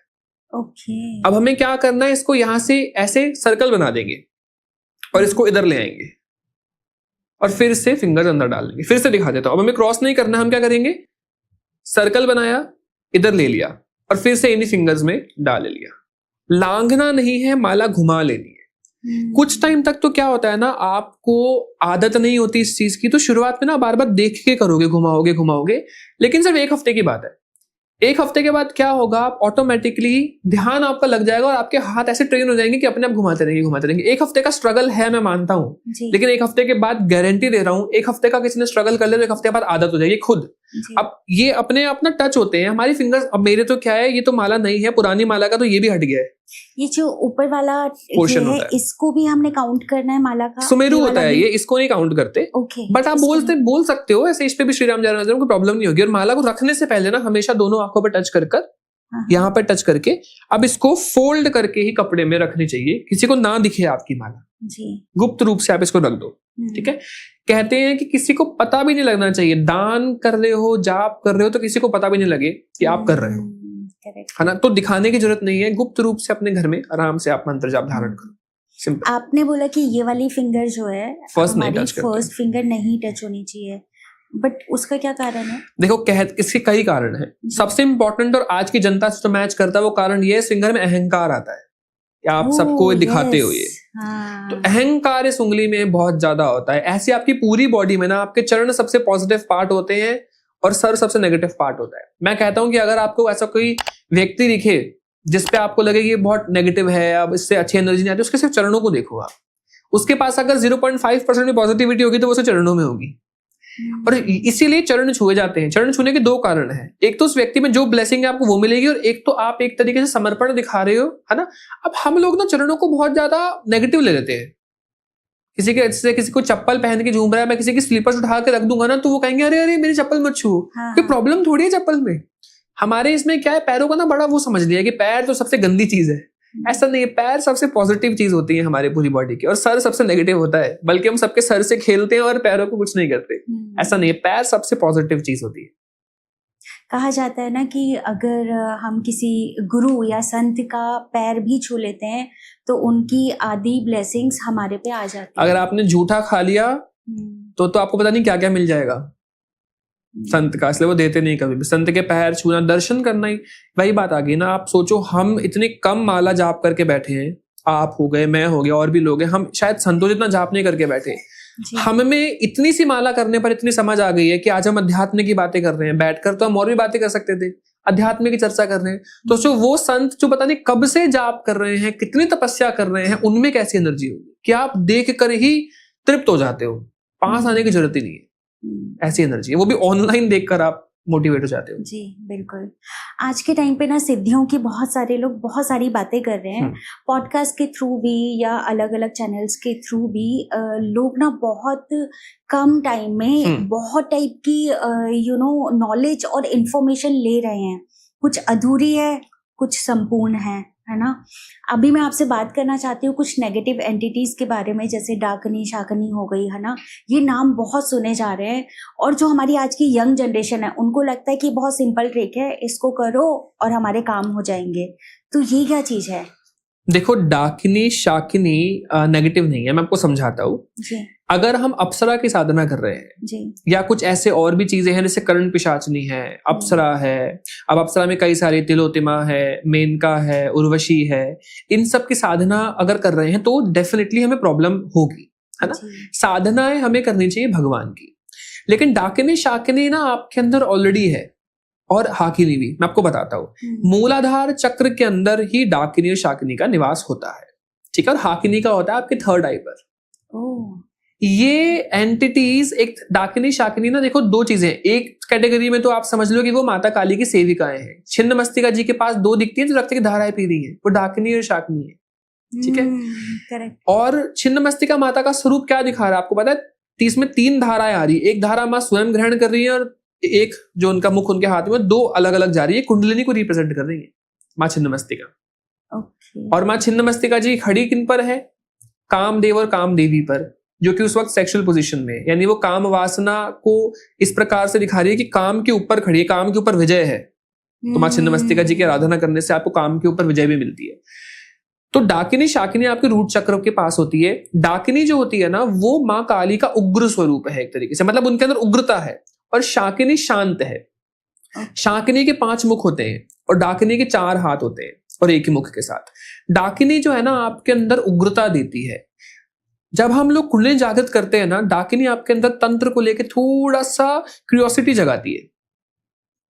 Speaker 1: ओके।
Speaker 2: अब हमें क्या करना है, इसको यहां से ऐसे सर्कल बना देंगे और इसको इधर ले आएंगे और फिर से फिंगर अंदर डाल देंगे। फिर से दिखा देता हूं। अब हमें क्रॉस नहीं करना, हम क्या करेंगे, सर्कल बनाया, इधर ले लिया और फिर से इन्हीं फिंगर्स में डाल लिया। लांघना नहीं है, माला घुमा लेनी है। कुछ टाइम तक तो क्या होता है ना, आपको आदत नहीं होती इस चीज की, तो शुरुआत में ना बार बार देख के करोगे, घुमाओगे घुमाओगे, लेकिन सिर्फ एक हफ्ते की बात है। एक हफ्ते के बाद क्या होगा, आप ऑटोमेटिकली ध्यान आपका लग जाएगा और आपके हाथ ऐसे ट्रेन हो जाएंगे कि अपने आप घुमाते रहेंगे घुमाते रहेंगे। एक हफ्ते का स्ट्रगल है, मैं मानता हूँ, लेकिन एक हफ्ते के बाद गारंटी दे रहा हूँ, एक हफ्ते का किसी ने स्ट्रगल कर लिया तो एक हफ्ते बाद आदत हो जाएगी खुद। अब ये अपने आप ना टच होते हैं हमारी फिंगर्स। अब मेरे तो क्या है, ये तो माला नहीं है, पुरानी माला का तो ये भी हट गया है।
Speaker 1: ये जो ऊपर वाला
Speaker 2: पोर्शन
Speaker 1: है, इसको भी हमने काउंट करना है माला का?
Speaker 2: सुमेरु होता है ये, इसको नहीं काउंट करते।
Speaker 1: ओके।
Speaker 2: बट आप बोल सकते हो ऐसे, इस पे भी श्री राम जय राम कोई प्रॉब्लम नहीं होगी। और माला को रखने से पहले ना हमेशा दोनों आंखों पर टच कर यहाँ पर टच करके अब इसको फोल्ड करके ही कपड़े में रखनी चाहिए, किसी को ना दिखे आपकी माला
Speaker 1: जी।
Speaker 2: गुप्त रूप से आप इसको रख दो, ठीक है। कहते हैं कि किसी को पता भी नहीं लगना चाहिए, दान कर रहे हो, जाप कर रहे हो, तो किसी को पता भी नहीं लगे कि आप कर रहे हो, है ना। तो दिखाने की जरूरत नहीं है, गुप्त रूप से अपने घर में आराम से आप मंत्र जाप धारण करो, सिंपल।
Speaker 1: आपने बोला कि ये वाली फिंगर जो है
Speaker 2: फर्स्ट
Speaker 1: फिंगर नहीं टच होनी चाहिए, बट उसका क्या कारण है?
Speaker 2: देखो, इसके कई कारण है। सबसे इंपॉर्टेंट और आज की जनता से तो मैच करता है वो कारण ये है, फिंगर में अहंकार आता है कि आप सबको दिखाते हो ये। तो अहंकार इस उंगली में बहुत ज्यादा होता है। ऐसे आपकी पूरी बॉडी में ना आपके चरण सबसे पॉजिटिव पार्ट होते हैं और सर सबसे नेगेटिव पार्ट होता है। मैं कहता हूं कि अगर आपको ऐसा कोई व्यक्ति दिखे जिसपे आपको लगे कि ये बहुत नेगेटिव है, अब इससे अच्छी एनर्जी नहीं आती, उसके सिर्फ चरणों को देखो आप। उसके पास अगर 0.5% में पॉजिटिविटी होगी तो वो सिर्फ चरणों में होगी। और इसीलिए चरण छुए जाते हैं। चरण छूने के दो कारण हैं, एक तो उस व्यक्ति में जो ब्लेसिंग है आपको वो मिलेगी, और एक तो आप एक तरीके से समर्पण दिखा रहे हो, है ना। अब हम लोग ना चरणों को बहुत ज्यादा नेगेटिव ले लेते हैं। किसी को चप्पल पहन के घूम रहा है, मैं किसी की स्लीपर्स उठा के रख दूंगा ना, तो वो कहेंगे अरे अरे मेरी चप्पल मत छू। कोई प्रॉब्लम थोड़ी है चप्पल में। हमारे इसमें क्या है, पैरों का ना बड़ा वो समझ लिया कि पैर तो सबसे गंदी चीज है। ऐसा नहीं है, पैर सबसे पॉजिटिव चीज होती है हमारे पूरी बॉडी की, और सर सबसे नेगेटिव होता है। बल्कि हम सबके सर से खेलते हैं और पैरों को कुछ नहीं करते। ऐसा नहीं है, पैर सबसे पॉजिटिव चीज होती है।
Speaker 1: कहा जाता है ना कि अगर हम किसी गुरु या संत का पैर भी छू लेते हैं तो उनकी आधी ब्लेसिंग्स हमारे पे आ जाती है।
Speaker 2: अगर आपने झूठा खा लिया तो आपको पता नहीं क्या क्या मिल जाएगा संत का, इसलिए वो देते नहीं कभी भी। संत के पैर छूना, दर्शन करना ही वही बात आ गई ना। आप सोचो, हम इतनी कम माला जाप करके बैठे हैं, आप हो गए, मैं हो गया, और भी लोग हैं, हम शायद संतों जितना जाप नहीं करके बैठे। हम में इतनी सी माला करने पर इतनी समझ आ गई है कि आज हम अध्यात्म की बातें कर रहे हैं बैठकर, तो हम और भी बातें कर सकते थे, अध्यात्म की चर्चा कर रहे हैं। तो जो वो संत जो पता नहीं कब से जाप कर रहे हैं, कितनी तपस्या कर रहे हैं, उनमें कैसी एनर्जी होगी कि आप देख कर ही तृप्त हो जाते हो, पास आने की जरूरत ही नहीं है। ऐसी एनर्जी है, वो भी ऑनलाइन देखकर आप मोटिवेट हो जाते हो।
Speaker 1: जी बिल्कुल। आज के टाइम पे ना सिद्धियों की बहुत सारे लोग बहुत सारी बातें कर रहे हैं, पॉडकास्ट के थ्रू भी या अलग अलग चैनल्स के थ्रू भी। लोग ना बहुत कम टाइम में बहुत टाइप की नॉलेज और इन्फॉर्मेशन ले रहे हैं। कुछ अधूरी है, कुछ संपूर्ण है ना। अभी मैं आपसे बात करना चाहती हूँ कुछ नेगेटिव एंटिटीज के बारे में, जैसे डाकनी शाकनी हो गई, है ना। ये नाम बहुत सुने जा रहे हैं, और जो हमारी आज की यंग जनरेशन है उनको लगता है कि बहुत सिंपल ट्रिक है, इसको करो और हमारे काम हो जाएंगे। तो ये क्या चीज है?
Speaker 2: देखो, डाकिनी शाकिनी नेगेटिव नहीं है, मैं आपको समझाता हूँ। अगर हम अप्सरा की साधना कर रहे हैं
Speaker 1: जी।
Speaker 2: या कुछ ऐसे और भी चीजें हैं जैसे कर्ण पिशाचनी है, अप्सरा है, अब अप्सरा में कई सारी तिलोत्तमा है, मेनका है, उर्वशी है, इन सब की साधना अगर कर रहे हैं तो डेफिनेटली हमें प्रॉब्लम होगी, है ना। साधनाएं हमें करनी चाहिए भगवान की, लेकिन डाकिनी शाकिनी ना आपके अंदर ऑलरेडी है, और हाकिनी भी। मैं आपको बताता हूँ, मूलाधार चक्र के अंदर ही डाकिनी और शाकिनी का निवास होता है, ठीक है। और हाकिनी का होता है आपके थर्ड आई पर। ये एंटिटीज, एक डाकिनी शाकिनी ना, देखो दो चीजें, एक कैटेगरी में तो आप समझ लो कि वो माता काली की सेविकाएं हैं। छिन्न मस्तिका जी के पास दो दिखती है जो रक्त की धाराएं पी रही है, वो डाकिनी और शाकिनी है, ठीक है।
Speaker 1: करेक्ट।
Speaker 2: और छिन्न मस्तिका माता का स्वरूप क्या दिखा रहा है आपको पता है? इसमें 3 धाराएं आ रही है, एक धारा माँ स्वयं ग्रहण कर रही है और एक जो उनका मुख उनके हाथ में, 2 अलग अलग जा रही है, कुंडलिनी को रिप्रेजेंट कर रही है माँ छिन्नमस्तिका। और माँ छिन्नमस्तिका जी खड़ी किन पर है? कामदेव और कामदेवी पर, जो कि उस वक्त सेक्सुअल पोजीशन में, यानी वो काम वासना को इस प्रकार से दिखा रही है कि काम के ऊपर खड़ी है, काम के ऊपर विजय है। तो माँ छिन्नमस्तिका जी की आराधना करने से आपको काम के ऊपर विजय भी मिलती है। तो डाकिनी शाकिनी आपके रूट चक्र के पास होती है। डाकिनी जो होती है ना, वो माँ काली का उग्र स्वरूप है एक तरीके से, मतलब उनके अंदर उग्रता है। और शाकिनी शांत है। शाकिनी के 5 मुख होते हैं और डाकिनी के 4 हाथ होते हैं और एक ही मुख के साथ। डाकिनी जो है ना आपके अंदर उग्रता देती है। जब हम लोग कुंडलिनी जागृत करते हैं ना, डाकिनी आपके अंदर तंत्र को लेकर थोड़ा सा क्यूरियोसिटी जगाती है,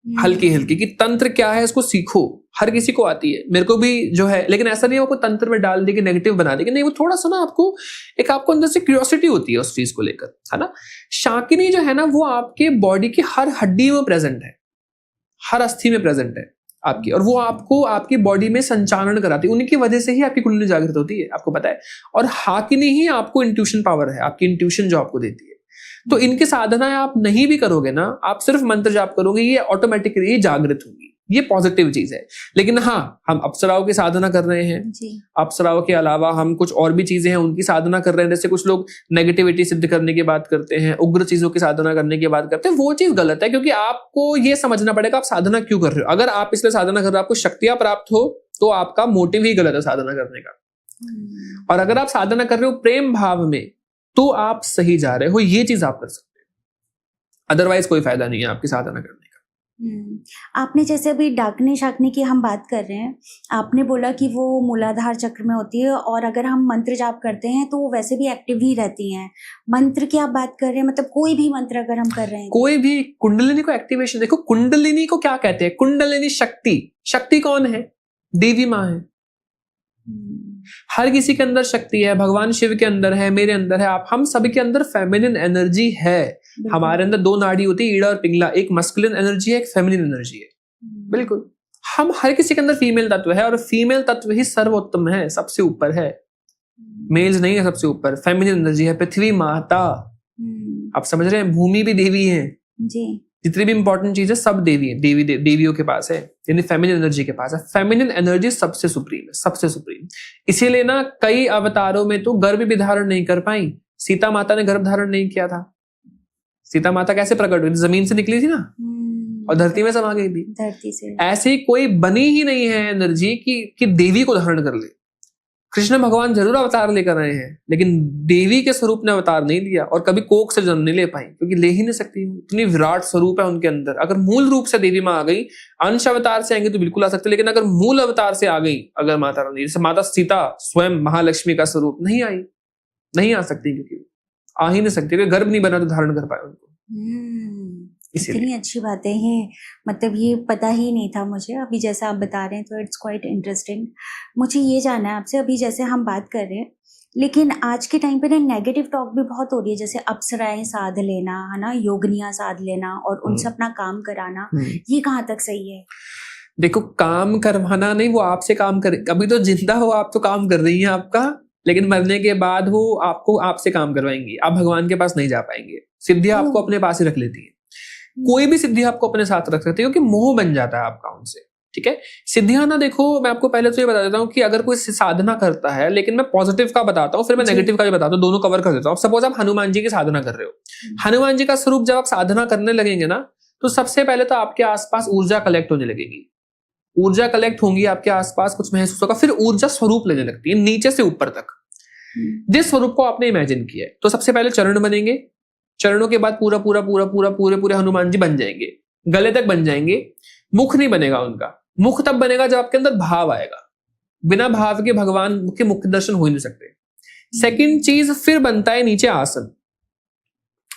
Speaker 2: हल्की हल्की, कि तंत्र क्या है इसको सीखो। हर किसी को आती है, मेरे को भी जो है, लेकिन ऐसा नहीं है वो तंत्र में डाल देगी, नेगेटिव बना देगी, नहीं, वो थोड़ा सा ना आपको अंदर से क्यूरियोसिटी होती है उस चीज को लेकर, है ना। शाकिनी जो है ना, वो आपके बॉडी की हर हड्डी में प्रेजेंट है, हर अस्थि में प्रेजेंट है आपकी, और वो आपको आपकी बॉडी में संचालन कराती है। उनकी वजह से ही आपकी कुंडली जागृत होती है, आपको पता है। और हाकिनी ही आपको इंट्यूशन पावर है, आपकी इंट्यूशन जो आपको देती है। तो इनकी साधनाएं आप नहीं भी करोगे ना, आप सिर्फ मंत्र जाप करोगे, ये ऑटोमेटिकली जागृत होगी, ये पॉजिटिव चीज है। लेकिन हाँ, हम अप्सराओं की साधना कर रहे हैं, अप्सराओं के अलावा हम कुछ और भी चीजें हैं उनकी साधना कर रहे हैं। जैसे कुछ लोग नेगेटिविटी सिद्ध करने की बात करते हैं, उग्र चीजों की साधना करने की बात करते हैं, वो चीज गलत है। क्योंकि आपको ये समझना पड़ेगा आप साधना क्यों कर रहे हो। अगर आप इसलिए साधना कर रहे हो आपको शक्तियां प्राप्त हो, तो आपका मोटिव ही गलत है साधना करने का। और अगर आप साधना कर रहे हो प्रेम भाव में, तो आप सही जा रहे हो, ये चीज आप कर सकते हैं। अदरवाइज कोई फायदा नहीं है आपकी साधना करने का।
Speaker 1: आपने जैसे अभी डाकिनी शाकिनी की हम बात कर रहे हैं, आपने बोला कि वो मूलाधार चक्र में होती है, और अगर हम मंत्र जाप करते हैं तो वो वैसे भी एक्टिव ही रहती हैं। मंत्र की आप बात कर रहे हैं, मतलब कोई भी मंत्र अगर हम कर रहे हैं,
Speaker 2: कोई भी कुंडलिनी को एक्टिवेशन, देखो कुंडलिनी को क्या कहते हैं? कुंडलिनी शक्ति। शक्ति कौन है? देवी माँ है। हर किसी के अंदर शक्ति है, भगवान शिव के अंदर है, मेरे अंदर है, आप हम सभी के अंदर फेमिनिन एनर्जी है। हमारे अंदर 2 नाड़ी होती है, ईड़ा और पिंगला, एक मस्कुलिन एनर्जी है, एक फेमिनिन एनर्जी है। बिल्कुल, हम हर किसी के अंदर फीमेल तत्व है, और फीमेल तत्व ही सर्वोत्तम है, सबसे ऊपर है। मेल्स नहीं है सबसे ऊपर, फेमिनिन एनर्जी है। पृथ्वी माता, आप समझ रहे हैं, भूमि भी देवी है जी। जितनी भी इंपॉर्टेंट चीज है सब देवी है, देवियों के पास है, यानी फेमिनिन एनर्जी के पास है। फेमिनिन एनर्जी सबसे सुप्रीम है, सबसे सुप्रीम। इसीलिए ना कई अवतारों में तो गर्भ भी धारण नहीं कर पाई। सीता माता ने गर्भ धारण नहीं किया था। सीता माता कैसे प्रकट हुई? जमीन से निकली थी ना, और धरती में समा गई थी। धरती से ऐसे कोई बनी ही नहीं है एनर्जी कि देवी को धारण कर ले। कृष्ण भगवान जरूर अवतार लेकर आए हैं, लेकिन देवी के स्वरूप ने अवतार नहीं लिया, और कभी कोख से जन्म नहीं ले पाई, क्योंकि ले ही नहीं सकती। इतनी विराट स्वरूप है उनके अंदर। अगर मूल रूप से देवी माँ आ गई, अंश अवतार से आएंगे तो बिल्कुल आ सकते, लेकिन अगर मूल अवतार से आ गई, अगर माता रानी, जैसे माता सीता स्वयं महालक्ष्मी का स्वरूप, नहीं आई, नहीं आ सकती, क्योंकि आ ही नहीं सकती, क्योंकि गर्भ नहीं बना तो धारण कर पाए उनको।
Speaker 1: इतनी अच्छी बात है ये, मतलब ये पता ही नहीं था मुझे। अभी जैसे आप बता रहे हैं तो इट्स क्वाइट इंटरेस्टिंग। मुझे ये जानना है आपसे, अभी जैसे हम बात कर रहे हैं, लेकिन आज के टाइम पे ना नेगेटिव टॉक भी बहुत हो रही है, जैसे अप्सराएं साध लेना, है ना, योगनियां साध लेना और उनसे अपना काम कराना, ये कहाँ तक सही है?
Speaker 2: देखो, काम करवाना नहीं, वो आपसे काम करे। अभी तो जिंदा हो आप तो काम कर रही हैं आपका, लेकिन मरने के बाद वो आपसे काम करवाएंगी। आप भगवान के पास नहीं जा पाएंगे। सिद्धियां आपको अपने पास ही रख लेती है। कोई भी सिद्धि आपको अपने साथ रख सकती है, क्योंकि मोह बन जाता है आपका उनसे, ठीक है। सिद्धियां ना, देखो मैं आपको पहले तो ये बता देता हूँ कि अगर कोई साधना करता है, लेकिन मैं पॉजिटिव का बताता हूँ, फिर मैं नेगेटिव का भी बताता हूँ, दोनों कवर कर देता हूँ। सपोज आप हनुमान जी की साधना कर रहे हो, हनुमान जी का स्वरूप जब आप साधना करने लगेंगे ना, तो सबसे पहले तो आपके आसपास ऊर्जा कलेक्ट होने लगेगी। ऊर्जा कलेक्ट होंगी आपके आसपास, कुछ महसूस होगा, फिर ऊर्जा स्वरूप लेने लगती है नीचे से ऊपर तक, जिस स्वरूप को आपने इमेजिन किया है। तो सबसे पहले चरण बनेंगे, चरणों के बाद पूरा पूरा पूरा पूरा पूरे पूरे हनुमान जी बन जाएंगे, गले तक बन जाएंगे। मुख नहीं बनेगा उनका, मुख तब बनेगा जब आपके अंदर भाव आएगा। बिना भाव के भगवान के मुख दर्शन हो ही नहीं सकते। सेकंड चीज फिर बनता है नीचे आसन,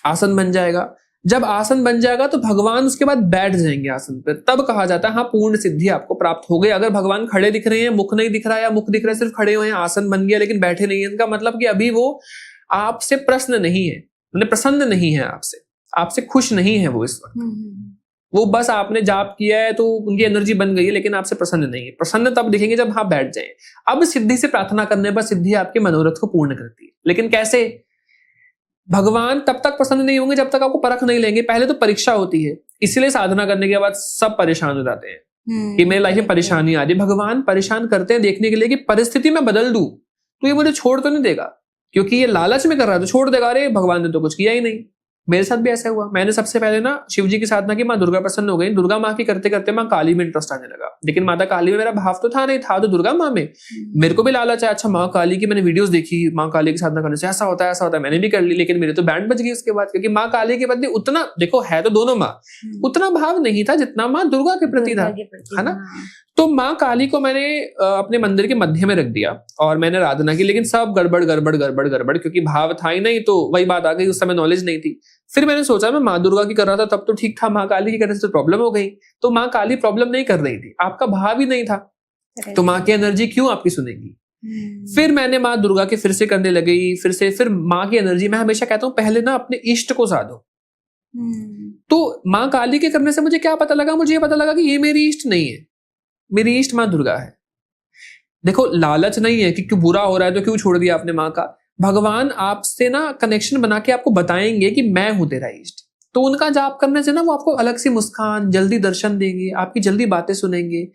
Speaker 2: आसन बन जाएगा। जब आसन बन जाएगा तो भगवान उसके बाद बैठ जाएंगे आसन पर, तब कहा जाता है हाँ पूर्ण सिद्धि आपको प्राप्त हो गई। अगर भगवान खड़े दिख रहे हैं, मुख नहीं दिख रहा है, या मुख दिख रहा है सिर्फ खड़े हुए हैं, आसन बन गया लेकिन बैठे नहीं है, इनका मतलब कि अभी वो आपसे प्रसन्न नहीं है, मतलब प्रसन्न नहीं है आपसे, आपसे खुश नहीं है वो इस वक्त। वो बस आपने जाप किया है तो उनकी एनर्जी बन गई है, लेकिन आपसे प्रसन्न नहीं है। प्रसन्न तब दिखेंगे जब हाँ बैठ जाए। अब सिद्धि से प्रार्थना करने पर सिद्धि आपके मनोरथ को पूर्ण करती है, लेकिन कैसे? भगवान तब तक प्रसन्न नहीं होंगे जब तक आपको परख नहीं लेंगे। पहले तो परीक्षा होती है, इसीलिए साधना करने के बाद सब परेशान हो जाते हैं कि मेरी लाइफ में परेशानी आ रही। भगवान परेशान करते हैं देखने के लिए कि परिस्थिति में बदल दूं तो ये मुझे छोड़ तो नहीं देगा, क्योंकि ये लालच में कर रहा है तो छोड़ देगा। अरे भगवान ने तो कुछ किया ही नहीं। मेरे साथ भी ऐसा हुआ। मैंने सबसे पहले ना शिव जी की साधना की, माँ दुर्गा प्रसन्न हो गई। दुर्गा माँ की करते करते माँ काली में इंटरेस्ट आने लगा, लेकिन माता काली में मेरा भाव तो था नहीं, था तो दुर्गा माँ में। मेरे को भी लालच है, अच्छा माँ काली की मैंने वीडियोस देखी, माँ काली की साधना करने से ऐसा होता है ऐसा होता है, मैंने भी कर ली, लेकिन मेरे तो बैंड बज गई उसके बाद, क्योंकि माँ काली के प्रति उतना, देखो है तो दोनों माँ, उतना भाव नहीं था जितना माँ दुर्गा के प्रति था, है ना। तो माँ काली को मैंने अपने मंदिर के मध्य में रख दिया और मैंने आराधना की, लेकिन सब गड़बड़ गड़बड़ गड़बड़ गड़बड़, क्योंकि भाव था ही नहीं। तो वही बात आ गई, उस समय नॉलेज नहीं थी। फिर मैंने सोचा मैं माँ दुर्गा की कर रहा था तब तो ठीक था, माँ काली की करने से प्रॉब्लम हो गई। तो माँ काली प्रॉब्लम नहीं कर रही थी, आपका भाव ही नहीं था, तो माँ की एनर्जी क्यों आपकी सुनेगी। फिर मैंने माँ दुर्गा के फिर से करने लगी, फिर माँ की एनर्जी। मैं हमेशा कहता हूँ पहले ना अपने इष्ट को साधो। तो माँ काली के करने से मुझे क्या पता लगा? मुझे ये पता लगा कि ये मेरी इष्ट नहीं है, मेरी इष्ट माँ दुर्गा है। देखो लालच नहीं है कि क्यों बुरा हो रहा है तो क्यों छोड़ दिया आपने माँ का। भगवान आपसे ना कनेक्शन बना के आपको बताएंगे कि मैं हूं तेरा इष्ट। तो उनका जाप करने से ना वो आपको अलग सी मुस्कान, जल्दी दर्शन देंगे, आपकी जल्दी बातें सुनेंगे,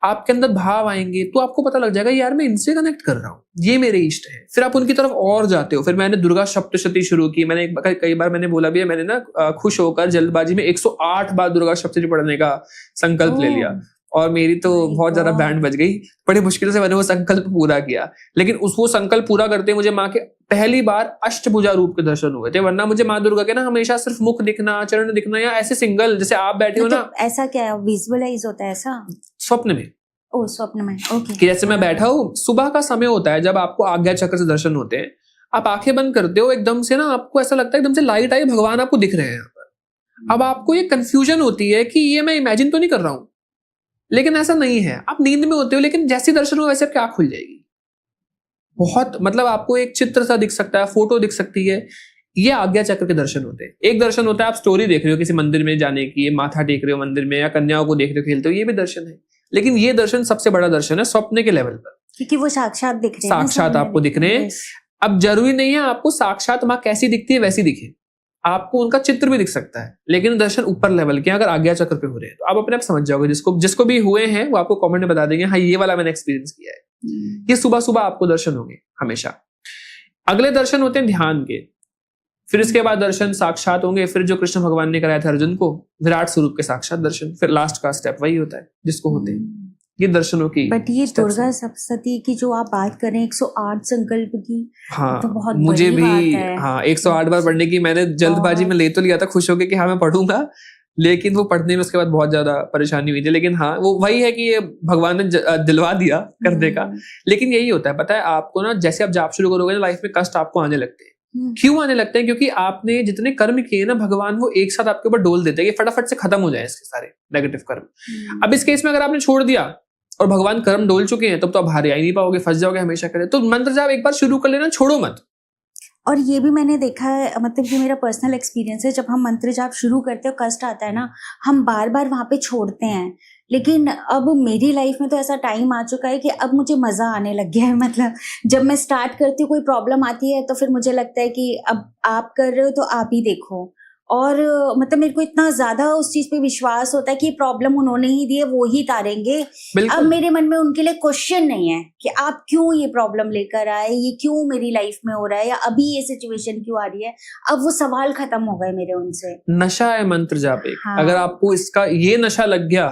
Speaker 2: आपके अंदर भाव आएंगे, तो आपको पता लग जाएगा यार मैं इनसे कनेक्ट कर रहा हूँ, ये मेरे इष्ट है। फिर आप उनकी तरफ और जाते हो। फिर मैंने दुर्गा सप्तशती शुरू की। मैंने कई बार मैंने बोला भी है, मैंने ना खुश होकर जल्दबाजी में 108 बार दुर्गा सप्तशती पढ़ने का संकल्प ले लिया और मेरी तो बहुत ज्यादा बैंड बज गई। बड़ी मुश्किल से मैंने वो संकल्प पूरा किया, लेकिन वो संकल्प पूरा करते मुझे माँ के पहली बार अष्टभुजा रूप के दर्शन हुए थे। वरना मुझे माँ दुर्गा के ना हमेशा सिर्फ मुख दिखना, चरण दिखना, या ऐसे सिंगल जैसे आप बैठे हो ना।
Speaker 1: ऐसा क्या विजुअलाइज होता है? ऐसा
Speaker 2: स्वप्न में,
Speaker 1: स्वप्न में, ओके।
Speaker 2: कि जैसे मैं बैठा हूँ, सुबह का समय होता है जब आपको आज्ञा चक्र से दर्शन होते हैं, आप आंखें बंद करते हो, एकदम से ना आपको ऐसा लगता है एकदम से लाइट आई, भगवान आपको दिख रहे हैं यहाँ पर। अब आपको ये कंफ्यूजन होती है कि ये मैं इमेजिन तो नहीं कर रहा हूँ, लेकिन ऐसा नहीं है। आप नींद में होते हो, लेकिन जैसे दर्शन हो वैसे आपकी आंख खुल जाएगी। बहुत मतलब आपको एक चित्र सा दिख सकता है, फोटो दिख सकती है। ये आज्ञा चक्र के दर्शन होते हैं। एक दर्शन होता है आप स्टोरी देख रहे हो किसी मंदिर में जाने की, माथा टेक रहे हो मंदिर में, या कन्याओं को देख रहे हो खेलते हो, ये भी दर्शन है। लेकिन ये दर्शन सबसे बड़ा दर्शन है स्वप्न के लेवल पर,
Speaker 1: क्योंकि वो साक्षात दिख रहे हैं,
Speaker 2: साक्षात आपको दिख रहे हैं। अब जरूरी नहीं है आपको साक्षात माँ कैसी दिखती है वैसी दिखे, आपको उनका चित्र भी दिख सकता है, लेकिन दर्शन ऊपर लेवल के अगर आज्ञा चक्र पे हो रहे हैं तो आप अपने आप समझ जाओगे। जिसको भी हुए हैं वो आपको कमेंट में बता देंगे, हाँ ये वाला मैंने एक्सपीरियंस किया है। ये सुबह सुबह आपको दर्शन होंगे हमेशा। अगले दर्शन होते हैं ध्यान के। फिर इसके बाद दर्शन साक्षात होंगे। फिर जो कृष्ण भगवान ने कराया था अर्जुन को, विराट स्वरूप के साक्षात दर्शन। फिर लास्ट का स्टेप वही होता है जिसको होते हैं ये दर्शनों की।
Speaker 1: बट ये दुर्गा सप्तशती की जो आप बात करें 108 संकल्प की,
Speaker 2: हाँ
Speaker 1: तो बहुत
Speaker 2: मुझे
Speaker 1: बड़ी
Speaker 2: भी
Speaker 1: बात है।
Speaker 2: हाँ 108 बार पढ़ने की मैंने जल्दबाजी में ले तो लिया था खुश होकर कि हाँ मैं पढ़ूंगा, लेकिन वो पढ़ने में उसके बाद बहुत ज्यादा परेशानी हुई थी। लेकिन हाँ वो वही है कि ये भगवान ने दिलवा दिया करने का। लेकिन यही होता है, पता है आपको ना, जैसे आप जाप शुरू करोगे ना लाइफ में कष्ट आपको आने लगते हैं। क्यों आने लगते हैं? क्योंकि आपने जितने कर्म किए ना, भगवान वो एक साथ आपके ऊपर डोल देते हैं कि फटाफट से खत्म हो जाए इसके सारे नेगेटिव कर्म। अब इस केस में अगर आपने छोड़ दिया और भगवान कर्म डोल चुके हैं, तब तो आप हार ही नहीं पाओगे, फंस जाओगे हमेशा करे। तो मंत्र जाप एक बार शुरू कर लेना, छोड़ो मत।
Speaker 1: और ये भी मैंने देखा है, मतलब कि मेरा पर्सनल एक्सपीरियंस है, जब हम मंत्र जाप शुरू करते हो कष्ट आता है ना, हम बार बार वहां पे छोड़ते हैं। लेकिन अब मेरी लाइफ में तो ऐसा टाइम आ चुका है कि अब मुझे मजा आने लग गया है। मतलब जब मैं स्टार्ट करती हूँ, कोई प्रॉब्लम आती है तो फिर मुझे लगता है कि अब आप कर रहे हो तो आप ही देखो। और मतलब मेरे को इतना ज्यादा उस चीज पे विश्वास होता है कि प्रॉब्लम उन्होंने ही दी है, वो ही तारेंगे। अब मेरे मन में उनके लिए क्वेश्चन नहीं है कि आप क्यों ये प्रॉब्लम लेकर आए, ये क्यों मेरी लाइफ में हो रहा है, या अभी ये सिचुएशन क्यों आ रही है। अब वो सवाल खत्म हो गए मेरे उनसे।
Speaker 2: नशा है मंत्र जाप एक।
Speaker 1: हाँ।
Speaker 2: अगर आपको इसका ये नशा लग गया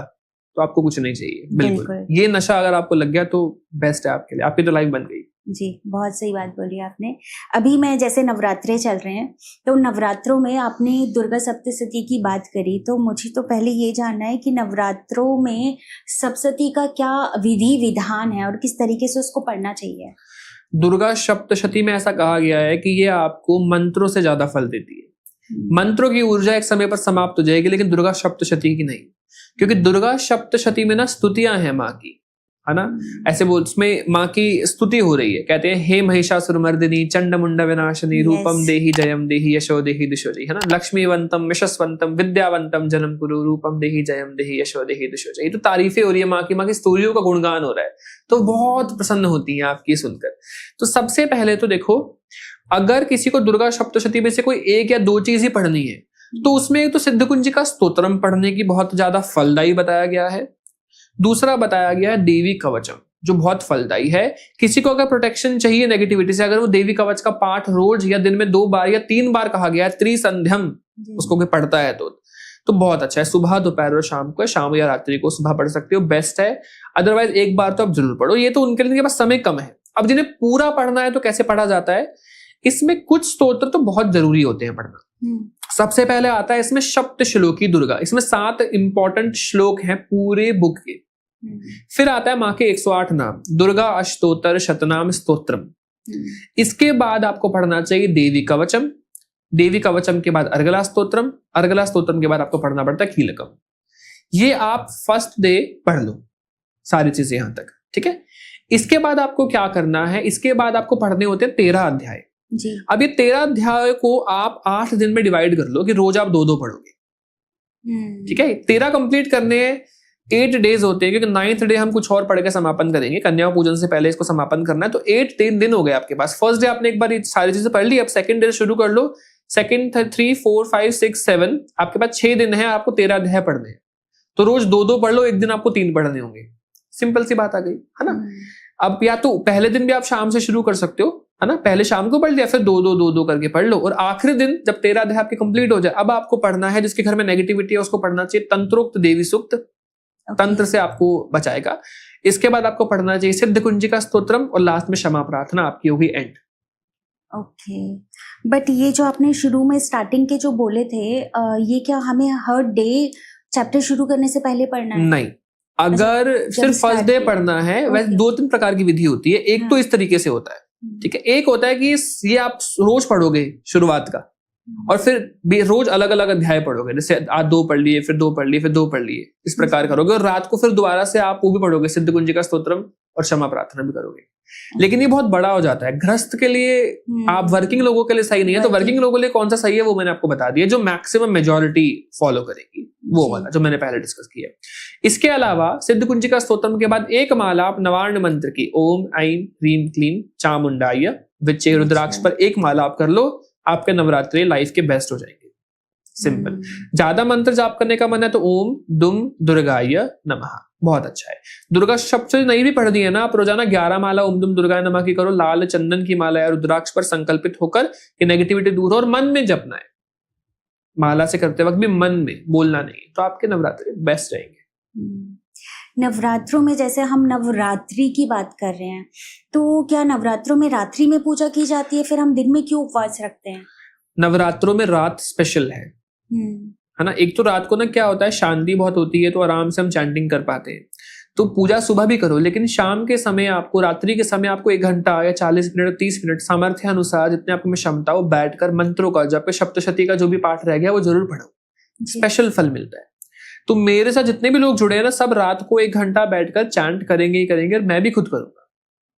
Speaker 2: तो आपको कुछ नहीं चाहिए। बिल्कुल
Speaker 1: बिल्कुल।
Speaker 2: ये नशा अगर आपको लग गया तो बेस्ट है आपके लिए, आपकी तो लाइफ बन गई।
Speaker 1: जी, बहुत सही बात बोली आपने। अभी मैं जैसे नवरात्रे चल रहे हैं, तो नवरात्रों में आपने दुर्गा सप्तशती की बात करी, तो मुझे तो पहले ये जानना है कि नवरात्रों में सप्तशती का क्या विधि विधान है और किस तरीके से उसको पढ़ना चाहिए?
Speaker 2: दुर्गा सप्तशती में ऐसा कहा गया है कि ये आपको मंत्रों से ज्यादा फल देती है। मंत्रों की ऊर्जा एक समय पर समाप्त हो जाएगी, लेकिन दुर्गा सप्तशती की नहीं, क्योंकि दुर्गा सप्तशती में ना स्तुतियां हैं माँ की, है ना। ऐसे बोल, उसमें माँ की स्तुति हो रही है, कहते हैं हे महिषासुरमर्दिनी चंडमुंड विनाशिनी रूपम देहि जयम देहि यशो देहि दिशो देहि, है ना। लक्ष्मीवंतम यशस्वंतम विद्यावंतम जनम कुरु रूपम देहि जयम देहि यशो देहि दिशो देहि। तो तारीफें हो रही है माँ की स्तुतियों का गुणगान हो रहा है, तो बहुत प्रसन्न होती है आपकी सुनकर। तो सबसे पहले तो देखो, अगर किसी को दुर्गा सप्तशती में से कोई एक या दो चीज ही पढ़नी है, तो उसमें एक तो सिद्धकुंज का स्तोत्रम पढ़ने की बहुत ज्यादा फलदायी बताया गया है। दूसरा बताया गया है देवी कवचम, जो बहुत फलदायी है। किसी को अगर प्रोटेक्शन चाहिए नेगेटिविटी से, अगर वो देवी कवच का पाठ रोज या दिन में 2 बार या 3 बार कहा गया है, त्रिसंध्यम उसको कोई पढ़ता है तो बहुत अच्छा है। सुबह, दोपहर और शाम को, शाम या रात्रि को, सुबह पढ़ सकते हो, बेस्ट है। अदरवाइज एक बार तो आप जरूर पढ़ो, ये तो उनके लिए पास समय कम है। अब जिन्हें पूरा पढ़ना है तो कैसे पढ़ा जाता है, इसमें कुछ स्तोत्र तो बहुत जरूरी होते हैं पढ़ना। सबसे पहले आता है इसमें सप्त श्लोकी दुर्गा, इसमें 7 इंपॉर्टेंट श्लोक हैं पूरे बुक के। फिर आता है माँ के 108 नाम, दुर्गा अष्टोत्तर शतनाम स्तोत्रम। इसके बाद आपको पढ़ना चाहिए देवी कवचम, देवी कवचम के बाद अर्गला स्तोत्रम, अर्गला स्तोत्रम के बाद आपको पढ़ना पड़ता है कीलकम। ये आप फर्स्ट डे पढ़ लो सारी चीजें यहां तक, ठीक है। इसके बाद आपको क्या करना है, इसके बाद आपको पढ़ने होते हैं 13 अध्याय
Speaker 1: जी।
Speaker 2: अब ये 13 अध्याय को आप 8 दिन में डिवाइड कर लो कि रोज आप 2-2 पढ़ोगे, ठीक है। 13 कंप्लीट करने 8 डेज होते हैं, क्योंकि 9th डे हम कुछ और पढ़ के समापन करेंगे, कन्या पूजन से पहले इसको समापन करना है। तो 8 दिन हो गए आपके पास। फर्स्ट डे आपने एक बार सारी चीजें पढ़ ली, अब सेकंड डे शुरू कर लो। सेकंड 3, 4, 5, 6, 7 आपके पास 6 दिन है, आपको 13 अध्याय पढ़ने हैं। तो रोज 2-2 पढ़ लो, एक दिन आपको 3 पढ़ने होंगे। सिंपल सी बात आ गई, है ना। अब या तो पहले दिन भी आप शाम से शुरू कर सकते हो, है ना, पहले शाम को पढ़ लिया, फिर 2-2 करके पढ़ लो, और आखिरी दिन जब 13 अध्याय आपके कंप्लीट हो जाए, अब आपको पढ़ना है, जिसके घर में नेगेटिविटी है उसको पढ़ना चाहिए तंत्रोक्त देवी सूक्त, तंत्र से आपको बचाएगा। इसके बाद आपको पढ़ना चाहिए सिद्ध कुंजिका स्तोत्रम, और लास्ट में क्षमा प्रार्थना आपकी होगी एंड।
Speaker 1: ओके, बट ये जो आपने शुरू में स्टार्टिंग के जो बोले थे, ये क्या हमें हर डे चैप्टर शुरू करने से पहले पढ़ना है?
Speaker 2: नहीं, अगर सिर्फ फर्स्ट डे पढ़ना है, वैसे 2-3 प्रकार की विधि होती है। एक तो इस तरीके से होता है, ठीक है। एक होता है कि ये आप रोज पढ़ोगे शुरुआत का, और फिर रोज अलग अलग अध्याय पढ़ोगे, जैसे आज 2 पढ़ लिए, फिर 2 पढ़ लिए, फिर 2 पढ़ लिए, इस प्रकार करोगे। और रात को फिर दोबारा से आप वो भी पढ़ोगे, सिद्ध कुंजिका स्तोत्रम और क्षमा प्रार्थना भी करोगे। लेकिन ये बहुत बड़ा हो जाता है गृहस्थ के लिए, आप वर्किंग लोगों के लिए सही नहीं है। तो वर्किंग लोगों के लिए कौन सा सही है वो मैंने आपको बता दिया, जो मैक्सिमम मेजॉरिटी फॉलो करेगी, वो वाला जो मैंने पहले डिस्कस किया। इसके अलावा सिद्ध कुंजिका स्तोत्रम के बाद एक माला आप नवार्ण मंत्र की, ओम ऐं ह्रीं क्लीं चामुंडाय विच्चे रुद्राक्ष पर एक माला आप कर लो, आपके नवरात्रि लाइफ के बेस्ट हो जाएंगे। सिंपल। ज्यादा मंत्र जाप करने का मन है तो ओम दुम दुर्गाय नमः, बहुत अच्छा है। दुर्गा शब्द नहीं भी पढ़ दी है ना, आप रोजाना 11 माला ओम दुम दुर्गाय नमः की करो, लाल चंदन की माला या रुद्राक्ष पर संकल्पित होकर कि नेगेटिविटी दूर हो, और मन में जपना है। माला से करते वक्त भी मन में बोलना नहीं, तो आपके नवरात्रि बेस्ट रहेंगे।
Speaker 1: नवरात्रों में जैसे हम नवरात्रि की बात कर रहे हैं, तो क्या नवरात्रों में रात्रि में पूजा की जाती है, फिर हम दिन में क्यों उपवास रखते हैं?
Speaker 2: नवरात्रों में रात स्पेशल है ना। एक तो रात को ना क्या होता है, शांति बहुत होती है, तो आराम से हम चैंटिंग कर पाते हैं। तो पूजा सुबह भी करो, लेकिन शाम के समय आपको, रात्रि के समय आपको 1 घंटा या 40 मिनट 30 मिनट सामर्थ्य अनुसार जितने आपको में क्षमता हो, बैठकर मंत्रों का जब सप्तशती का जो भी पाठ रह गया वो जरूर पढ़ो, स्पेशल फल मिलता है। तो मेरे साथ जितने भी लोग जुड़े हैं ना, सब रात को 1 घंटा बैठकर चैंट करेंगे ही करेंगे, और मैं भी खुद करूंगा।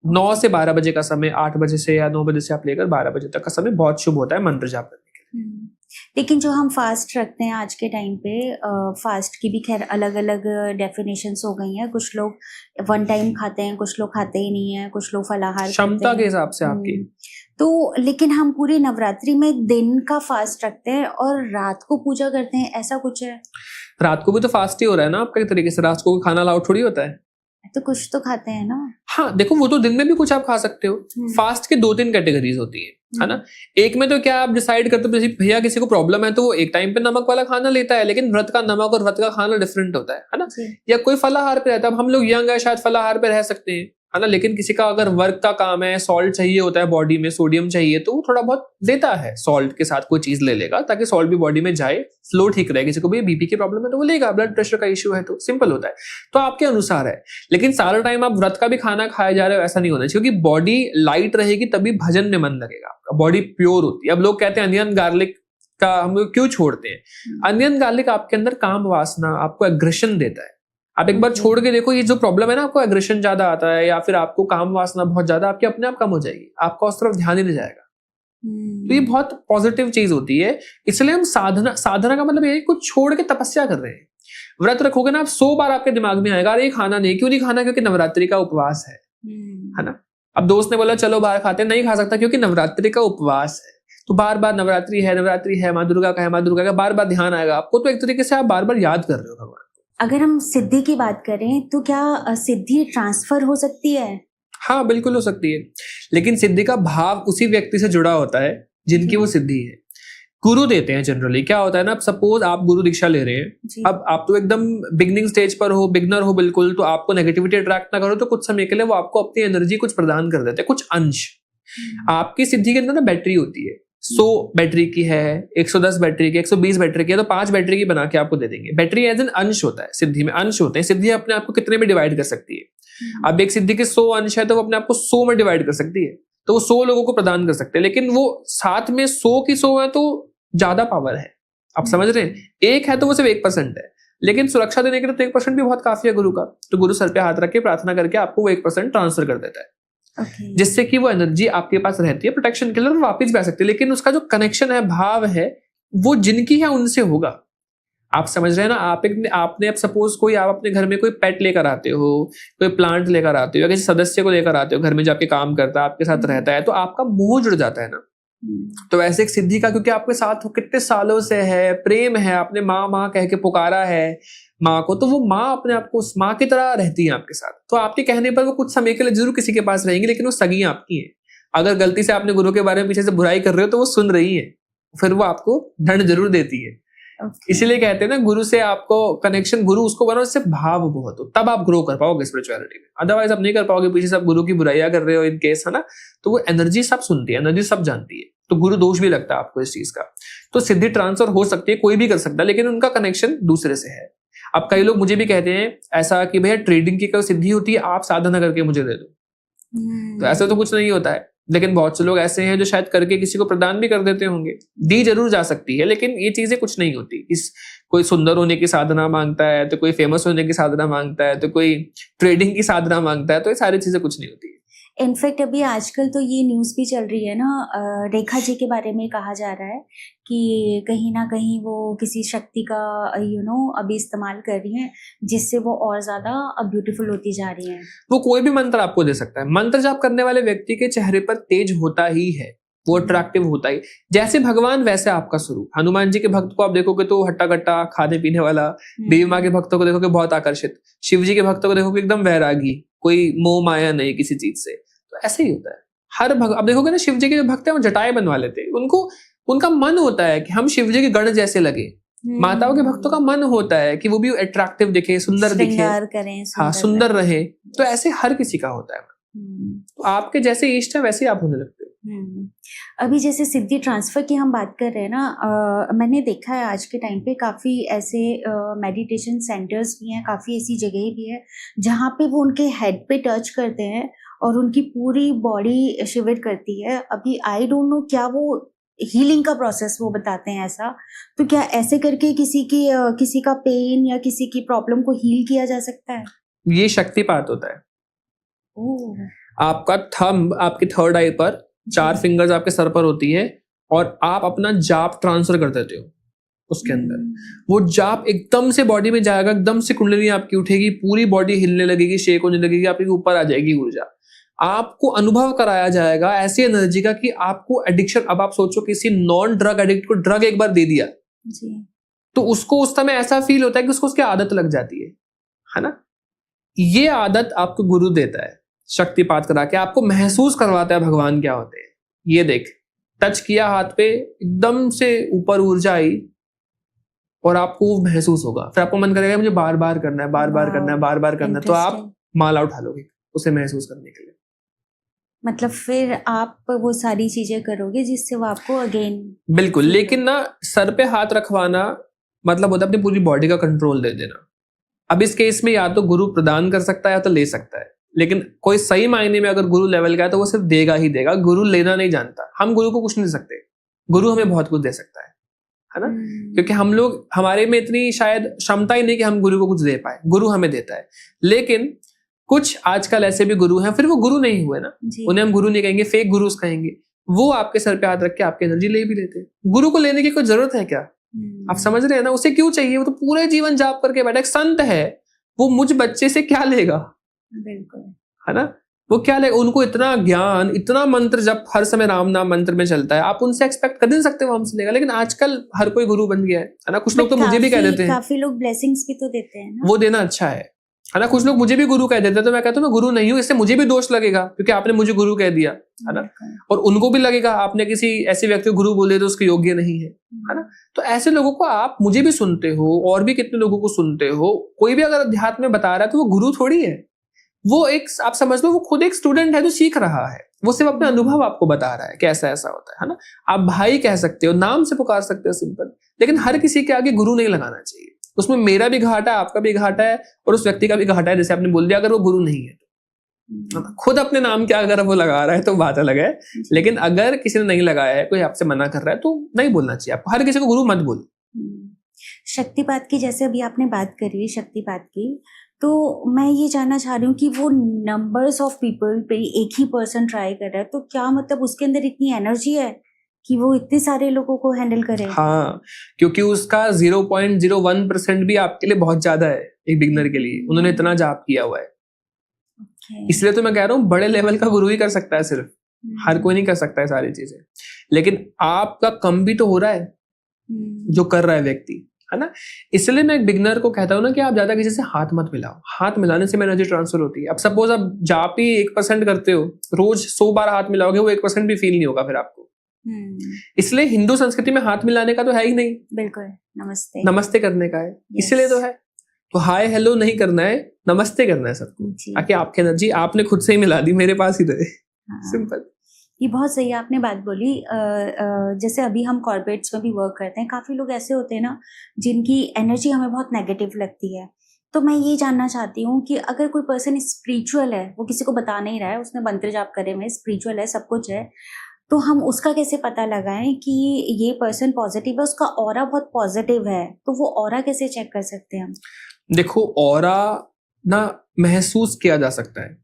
Speaker 2: 9 से 12 बजे का समय, 8 बजे से या 9 बजे से आप लेकर 12 बजे तक का समय बहुत शुभ होता है मंत्र जाप करने के लिए।
Speaker 1: लेकिन जो हम फास्ट रखते हैं आज के टाइम पे, फास्ट की भी खैर अलग अलग डेफिनेशंस हो गई हैं। कुछ लोग 1 टाइम खाते हैं, कुछ लोग खाते ही नहीं है, कुछ लोग फलाहार
Speaker 2: क्षमता के हिसाब से आपकी।
Speaker 1: तो लेकिन हम पूरी नवरात्रि में दिन का फास्ट रखते हैं और रात को पूजा करते हैं, ऐसा कुछ है?
Speaker 2: रात को भी तो फास्ट ही हो रहा है ना आपका, एक तरीके से। रात को खाना अलाउड थोड़ी होता है।
Speaker 1: तो कुछ तो खाते हैं ना।
Speaker 2: हाँ देखो, वो तो दिन में भी कुछ आप खा सकते हो। फास्ट के 2-3 कैटेगरीज होती है ना। एक में तो क्या आप डिसाइड करते हो, जैसे भैया किसी को प्रॉब्लम है तो वो एक टाइम पे नमक वाला खाना लेता है, लेकिन व्रत का नमक और व्रत का खाना डिफरेंट होता है ना। या कोई फलाहार पे रहता है, अब हम लोग यंग है शायद फलाहार पे रह सकते हैं, है ना, लेकिन किसी का अगर वर्क का काम है, सॉल्ट चाहिए होता है बॉडी में, सोडियम चाहिए, तो वो थोड़ा बहुत लेता है, सॉल्ट के साथ कोई चीज ले लेगा ताकि सॉल्ट भी बॉडी में जाए, फ्लो ठीक रहे। किसी को भी बीपी की प्रॉब्लम है तो वो लेगा, ब्लड प्रेशर का इश्यू है तो सिंपल होता है। तो आपके अनुसार है, लेकिन सारा टाइम आप व्रत का भी खाना खाए जा रहे हो ऐसा नहीं होना चाहिए, क्योंकि बॉडी लाइट रहेगी तभी भजन में मन लगेगा आपका, बॉडी प्योर होती है। अब लोग कहते हैं अनियन गार्लिक का हम लोग क्यों छोड़ते हैं? अनियन गार्लिक आपके अंदर काम वासना, आपको एग्रेशन देता है। आप एक बार छोड़ के देखो, ये जो प्रॉब्लम है ना, आपको एग्रेशन ज्यादा आता है या फिर आपको काम वासना बहुत ज्यादा, आपकी अपने आप कम हो जाएगी, आपका उस तरफ ध्यान ही नहीं जाएगा। तो ये बहुत पॉजिटिव चीज होती है। इसलिए हम साधना का मतलब ये कुछ छोड़ के तपस्या कर रहे हैं। व्रत रखोगे ना आप, 100 बार आपके दिमाग में आएगा, अरे खाना नहीं, क्यों नहीं खाना? क्योंकि नवरात्रि का उपवास है ना। अब दोस्त ने बोला चलो बाहर खाते, नहीं खा सकता क्योंकि नवरात्रि का उपवास है। तो बार बार नवरात्रि है, माँ दुर्गा का है, माँ दुर्गा का बार बार ध्यान आएगा आपको, तो एक तरीके से आप बार बार याद कर रहे हो भगवान।
Speaker 1: अगर हम सिद्धि की बात करें तो क्या सिद्धि ट्रांसफर हो सकती है?
Speaker 2: हाँ बिल्कुल हो सकती है, लेकिन सिद्धि का भाव उसी व्यक्ति से जुड़ा होता है जिनकी वो सिद्धि है। गुरु देते हैं जनरली। क्या होता है ना, अब सपोज आप गुरु दीक्षा ले रहे हैं, अब आप तो एकदम बिगनिंग स्टेज पर हो, बिगनर हो बिल्कुल, तो आपको नेगेटिविटी अट्रैक्ट ना करो, तो कुछ समय के लिए वो आपको अपनी एनर्जी कुछ प्रदान कर देते हैं, कुछ अंश। आपकी सिद्धि के अंदर ना बैटरी होती है, 100 बैटरी की है, 110 बैटरी की, 120 बैटरी की है, तो 5 बैटरी की बना के आपको दे देंगे। बैटरी एज एन अंश होता है, सिद्धि में अंश होते हैं। सिद्धि अपने आप को कितने में डिवाइड कर सकती है? अब एक सिद्धि के 100 अंश है तो वो अपने आप को 100 में डिवाइड कर सकती है, तो वो 100 लोगों को प्रदान कर सकते हैं, लेकिन वो साथ में 100 की 100 है तो ज्यादा पावर है। आप समझ रहे हैं? एक है तो वो सिर्फ 1% है, लेकिन सुरक्षा देने के लिए तो 1% भी बहुत काफी है गुरु का। तो गुरु सर पे हाथ रख के प्रार्थना करके आपको वो 1% ट्रांसफर कर देता है, जिससे कि वो एनर्जी आपके पास रहती है प्रोटेक्शन के लिए और वापस भी आ सकती है। लेकिन उसका जो कनेक्शन है, भाव है, वो जिनकी है उनसे होगा। आप समझ रहे हैं ना? आपने अब सपोज कोई, आप अपने घर में कोई पेट लेकर आते हो, कोई प्लांट लेकर आते हो, या किसी सदस्य को लेकर आते हो घर में, जो आपके काम करता है, आपके साथ रहता है, तो आपका मोह जुड़ जाता है ना। तो वैसे एक सिद्धि का, क्योंकि आपके साथ कितने सालों से है, प्रेम है, आपने माँ माँ कह के पुकारा है माँ को, तो वो माँ अपने आप को उस माँ की तरह रहती है आपके साथ। तो आपके कहने पर वो कुछ समय के लिए जरूर किसी के पास रहेंगी, लेकिन वो सगी आपकी है। अगर गलती से आपने गुरु के बारे में पीछे से बुराई कर रहे हो तो वो सुन रही है, फिर वो आपको दंड जरूर देती है। इसीलिए कहते हैं ना, गुरु से आपको कनेक्शन, गुरु उसको बनाओ जिससे भाव बहुत हो, तब आप ग्रो कर पाओगे स्पिरिचुअलिटी में। अदरवाइज आप नहीं कर पाओगे, पीछे से आप गुरु की बुराइयां कर रहे हो इन केस, है ना। तो वो एनर्जी सब सुनती है, एनर्जी सब जानती है, तो गुरु दोष भी लगता है आपको इस चीज का। तो सिद्धि ट्रांसफर हो सकती है, कोई भी कर सकता है, लेकिन उनका कनेक्शन दूसरे से है। अब कई लोग मुझे भी कहते हैं ऐसा कि भैया ट्रेडिंग की कोई सिद्धि होती है, आप साधना करके मुझे दे दो। तो ऐसा तो कुछ नहीं होता है, लेकिन बहुत से लोग ऐसे हैं जो शायद करके किसी को प्रदान भी कर देते होंगे। दी जरूर जा सकती है, लेकिन ये चीजें कुछ नहीं होती। कोई सुंदर होने की साधना मांगता है, तो कोई फेमस होने की साधना मांगता है, तो कोई ट्रेडिंग की साधना मांगता है, तो ये सारी चीजें कुछ नहीं होती।
Speaker 1: इनफैक्ट अभी आजकल तो ये न्यूज़ भी चल रही है ना, रेखा जी के बारे में कहा जा रहा है कि कहीं ना कहीं वो किसी शक्ति का अभी इस्तेमाल कर रही हैं, जिससे वो और ज्यादा ब्यूटीफुल होती जा रही हैं।
Speaker 2: वो कोई भी मंत्र आपको दे सकता है। मंत्र जाप करने वाले व्यक्ति के चेहरे पर तेज होता ही है, वो अट्रैक्टिव होता ही। जैसे भगवान वैसे आपका स्वरूप। हनुमान जी के भक्त को आप देखोगे तो हट्टा कट्टा, खाने पीने वाला। देवी माँ के भक्तों को देखोगे बहुत आकर्षित। शिव जी के भक्तों को देखोगे एकदम वैरागी, कोई मोह माया नहीं किसी चीज से। तो ऐसे ही होता है हर अब देखोगे ना, शिव जी के जो भक्त हैं वो जटाएं बनवा लेते हैं। उनका मन होता है कि हम शिव जी के गण जैसे लगे। माताओं के भक्तों का मन होता है कि वो भी अट्रैक्टिव दिखे, सुंदर दिखे, हाँ सुंदर रहे। तो ऐसे हर किसी का होता है। तो आपके जैसे इष्ट है वैसे ही आप होने लगते हो।
Speaker 1: अभी जैसे सिद्धि ट्रांसफर की हम बात कर रहे हैं ना, मैंने देखा है आज के टाइम पे काफ़ी ऐसे मेडिटेशन सेंटर्स भी हैं, काफ़ी ऐसी जगह भी है जहाँ पे वो उनके हेड पे टच करते हैं और उनकी पूरी बॉडी शिविर करती है। अभी आई डोंट नो क्या वो हीलिंग का प्रोसेस वो बताते हैं ऐसा, तो क्या ऐसे करके किसी का पेन या किसी की प्रॉब्लम को हील किया जा सकता है?
Speaker 2: ये शक्तिपात होता है। आपका थंब आपकी थर्ड आई पर, 4 फिंगर्स आपके सर पर होती है, और आप अपना जाप ट्रांसफर कर देते हो उसके अंदर। वो जाप एकदम से बॉडी में जाएगा, एकदम से कुंडलिनी आपकी उठेगी, पूरी बॉडी हिलने लगेगी, शेक होने लगेगी, आपके ऊपर आ जाएगी ऊर्जा। आपको अनुभव कराया जाएगा ऐसी एनर्जी का कि आपको एडिक्शन, अब आप सोचो किसी नॉन ड्रग एडिक्ट को ड्रग एक बार दे दिया जी, तो उसको उस समय ऐसा फील होता है कि उसको उसकी आदत लग जाती है ना। ये आदत आपको गुरु देता है, शक्तिपात करा के आपको महसूस करवाता है भगवान क्या होते हैं। ये देख, टच किया हाथ पे, एकदम से ऊपर ऊर्जा आई और आपको वो महसूस होगा, फिर आपको मन करेगा मुझे बार बार करना है, बार बार करना है, बार बार करना है, तो आप माला उठा लोगे उसे महसूस करने के लिए।
Speaker 1: मतलब फिर आप वो सारी चीजें करोगे जिससे वो आपको अगेन।
Speaker 2: बिल्कुल, लेकिन ना सर पे हाथ रखवाना मतलब होता है अपनी पूरी बॉडी का कंट्रोल दे देना। अब इस केस में या तो गुरु प्रदान कर सकता है या तो ले सकता है, लेकिन कोई सही मायने में अगर गुरु लेवल का है तो वो सिर्फ देगा ही देगा, गुरु लेना नहीं जानता। हम गुरु को कुछ नहीं दे सकते, गुरु हमें बहुत कुछ दे सकता है ना, क्योंकि हम लोग, हमारे में इतनी शायद क्षमता ही नहीं कि हम गुरु को कुछ दे पाए, गुरु हमें देता है। लेकिन कुछ आजकल ऐसे भी गुरु हैं, फिर वो गुरु नहीं हुए ना, उन्हें हम गुरु नहीं कहेंगे, फेक गुरुस कहेंगे। वो आपके सर पे हाथ रख के आपकी एनर्जी ले भी लेते हैं। गुरु को लेने की कोई जरूरत है क्या? आप समझ रहे हैं ना, उसे क्यों चाहिए? वो तो पूरे जीवन जाप करके बैठा, एक संत है, वो मुझ बच्चे से क्या लेगा?
Speaker 1: बिल्कुल,
Speaker 2: है ना, वो क्या लेगा? उनको इतना ज्ञान, इतना मंत्र जब हर समय राम नाम मंत्र में चलता है, आप उनसे एक्सपेक्ट कर नहीं सकते वो हमसे लेगा। लेकिन आजकल हर कोई गुरु बन गया है ना। कुछ लोग तो मुझे भी कह देते हैं,
Speaker 1: काफी लोग ब्लेसिंग्स भी तो देते हैं ना,
Speaker 2: वो देना अच्छा है ना। कुछ लोग मुझे भी गुरु कह देते हैं, तो मैं कहता हूँ मैं गुरु नहीं हूँ, इससे मुझे भी दोष लगेगा क्योंकि आपने मुझे गुरु कह दिया, है ना। और उनको भी लगेगा आपने किसी ऐसे व्यक्ति को गुरु बोले तो उसके योग्य नहीं है ना। तो ऐसे लोगों को आप, मुझे भी सुनते हो और भी कितने लोगों को सुनते हो, कोई भी अगर अध्यात्म में बता रहा है तो वो गुरु थोड़ी है, वो एक, आप समझ लो वो खुद एक स्टूडेंट है जो सीख रहा है, वो सिर्फ अपने अनुभव आपको बता रहा है कैसा ऐसा होता है ना। आप भाई कह सकते हो, नाम से पुकार सकते हो सिंपल, लेकिन हर किसी के आगे गुरु नहीं लगाना चाहिए। उसमें मेरा भी घाटा है, आपका भी घाटा है और उस व्यक्ति का भी घाटा है, जैसे आपने बोल दिया, अगर वो गुरु नहीं है तो खुद अपने नाम क्या अगर वो लगा रहा है तो बात अलग है, लेकिन अगर किसी ने नहीं लगाया है, कोई आपसे मना कर रहा है, तो नहीं बोलना चाहिए आपको। हर किसी को गुरु मत बोलो।
Speaker 1: शक्तिपात की जैसे अभी आपने बात करी शक्तिपात की, तो मैं ये जानना चाह रही हूँ कि वो नंबर्स ऑफ पीपल पे एक ही पर्सन ट्राई कर रहा है, तो क्या मतलब उसके अंदर इतनी एनर्जी है कि वो इतने सारे लोगों को हैंडल करे?
Speaker 2: हाँ, क्योंकि उसका 0.01% भी आपके लिए बहुत ज्यादा है एक बिगनर के लिए। उन्होंने इतना जाप किया हुआ है, इसलिए तो मैं कह रहा हूँ बड़े लेवल का गुरु ही कर सकता है, सिर्फ हर कोई नहीं कर सकता है सारी चीजें। लेकिन आपका कम भी तो हो रहा है जो कर रहा है व्यक्ति, है ना। इसलिए मैं एक बिगनर को कहता हूँ ना कि आप ज्यादा किसी से हाथ मत मिलाओ। हाथ मिलाने से एनर्जी ट्रांसफर होती है। अब सपोज आप जाप ही 1% करते हो, रोज 100 बार हाथ मिलाओगे, वो 1% भी फील नहीं होगा फिर आपको। इसलिए हिंदू संस्कृति में हाथ मिलाने का तो है ही नहीं,
Speaker 1: बिल्कुल नमस्ते
Speaker 2: नमस्ते करने का है, इसलिए तो है। तो हाय हेलो नहीं करना है, नमस्ते करना है सबको, ताकि आपकी एनर्जी आपने खुद से ही मिला दी, मेरे पास ही रहे। सिंपल।
Speaker 1: ये बहुत सही आपने बात बोली। जैसे अभी हम कॉर्पोरेट्स में भी वर्क करते हैं, काफी लोग ऐसे होते हैं ना जिनकी एनर्जी हमें बहुत नेगेटिव लगती है। तो मैं ये जानना चाहती हूँ कि अगर कोई पर्सन स्पिरिचुअल है, वो किसी को बता नहीं रहा है, उसने मंत्र जाप करे में स्पिरिचुअल है, सब कुछ है, तो हम उसका कैसे पता लगाएं कि ये पर्सन पॉजिटिव है, उसका ऑरा बहुत पॉजिटिव है, तो वो ऑरा कैसे चेक कर सकते हैं हम?
Speaker 2: देखो, ऑरा ना महसूस किया जा सकता है।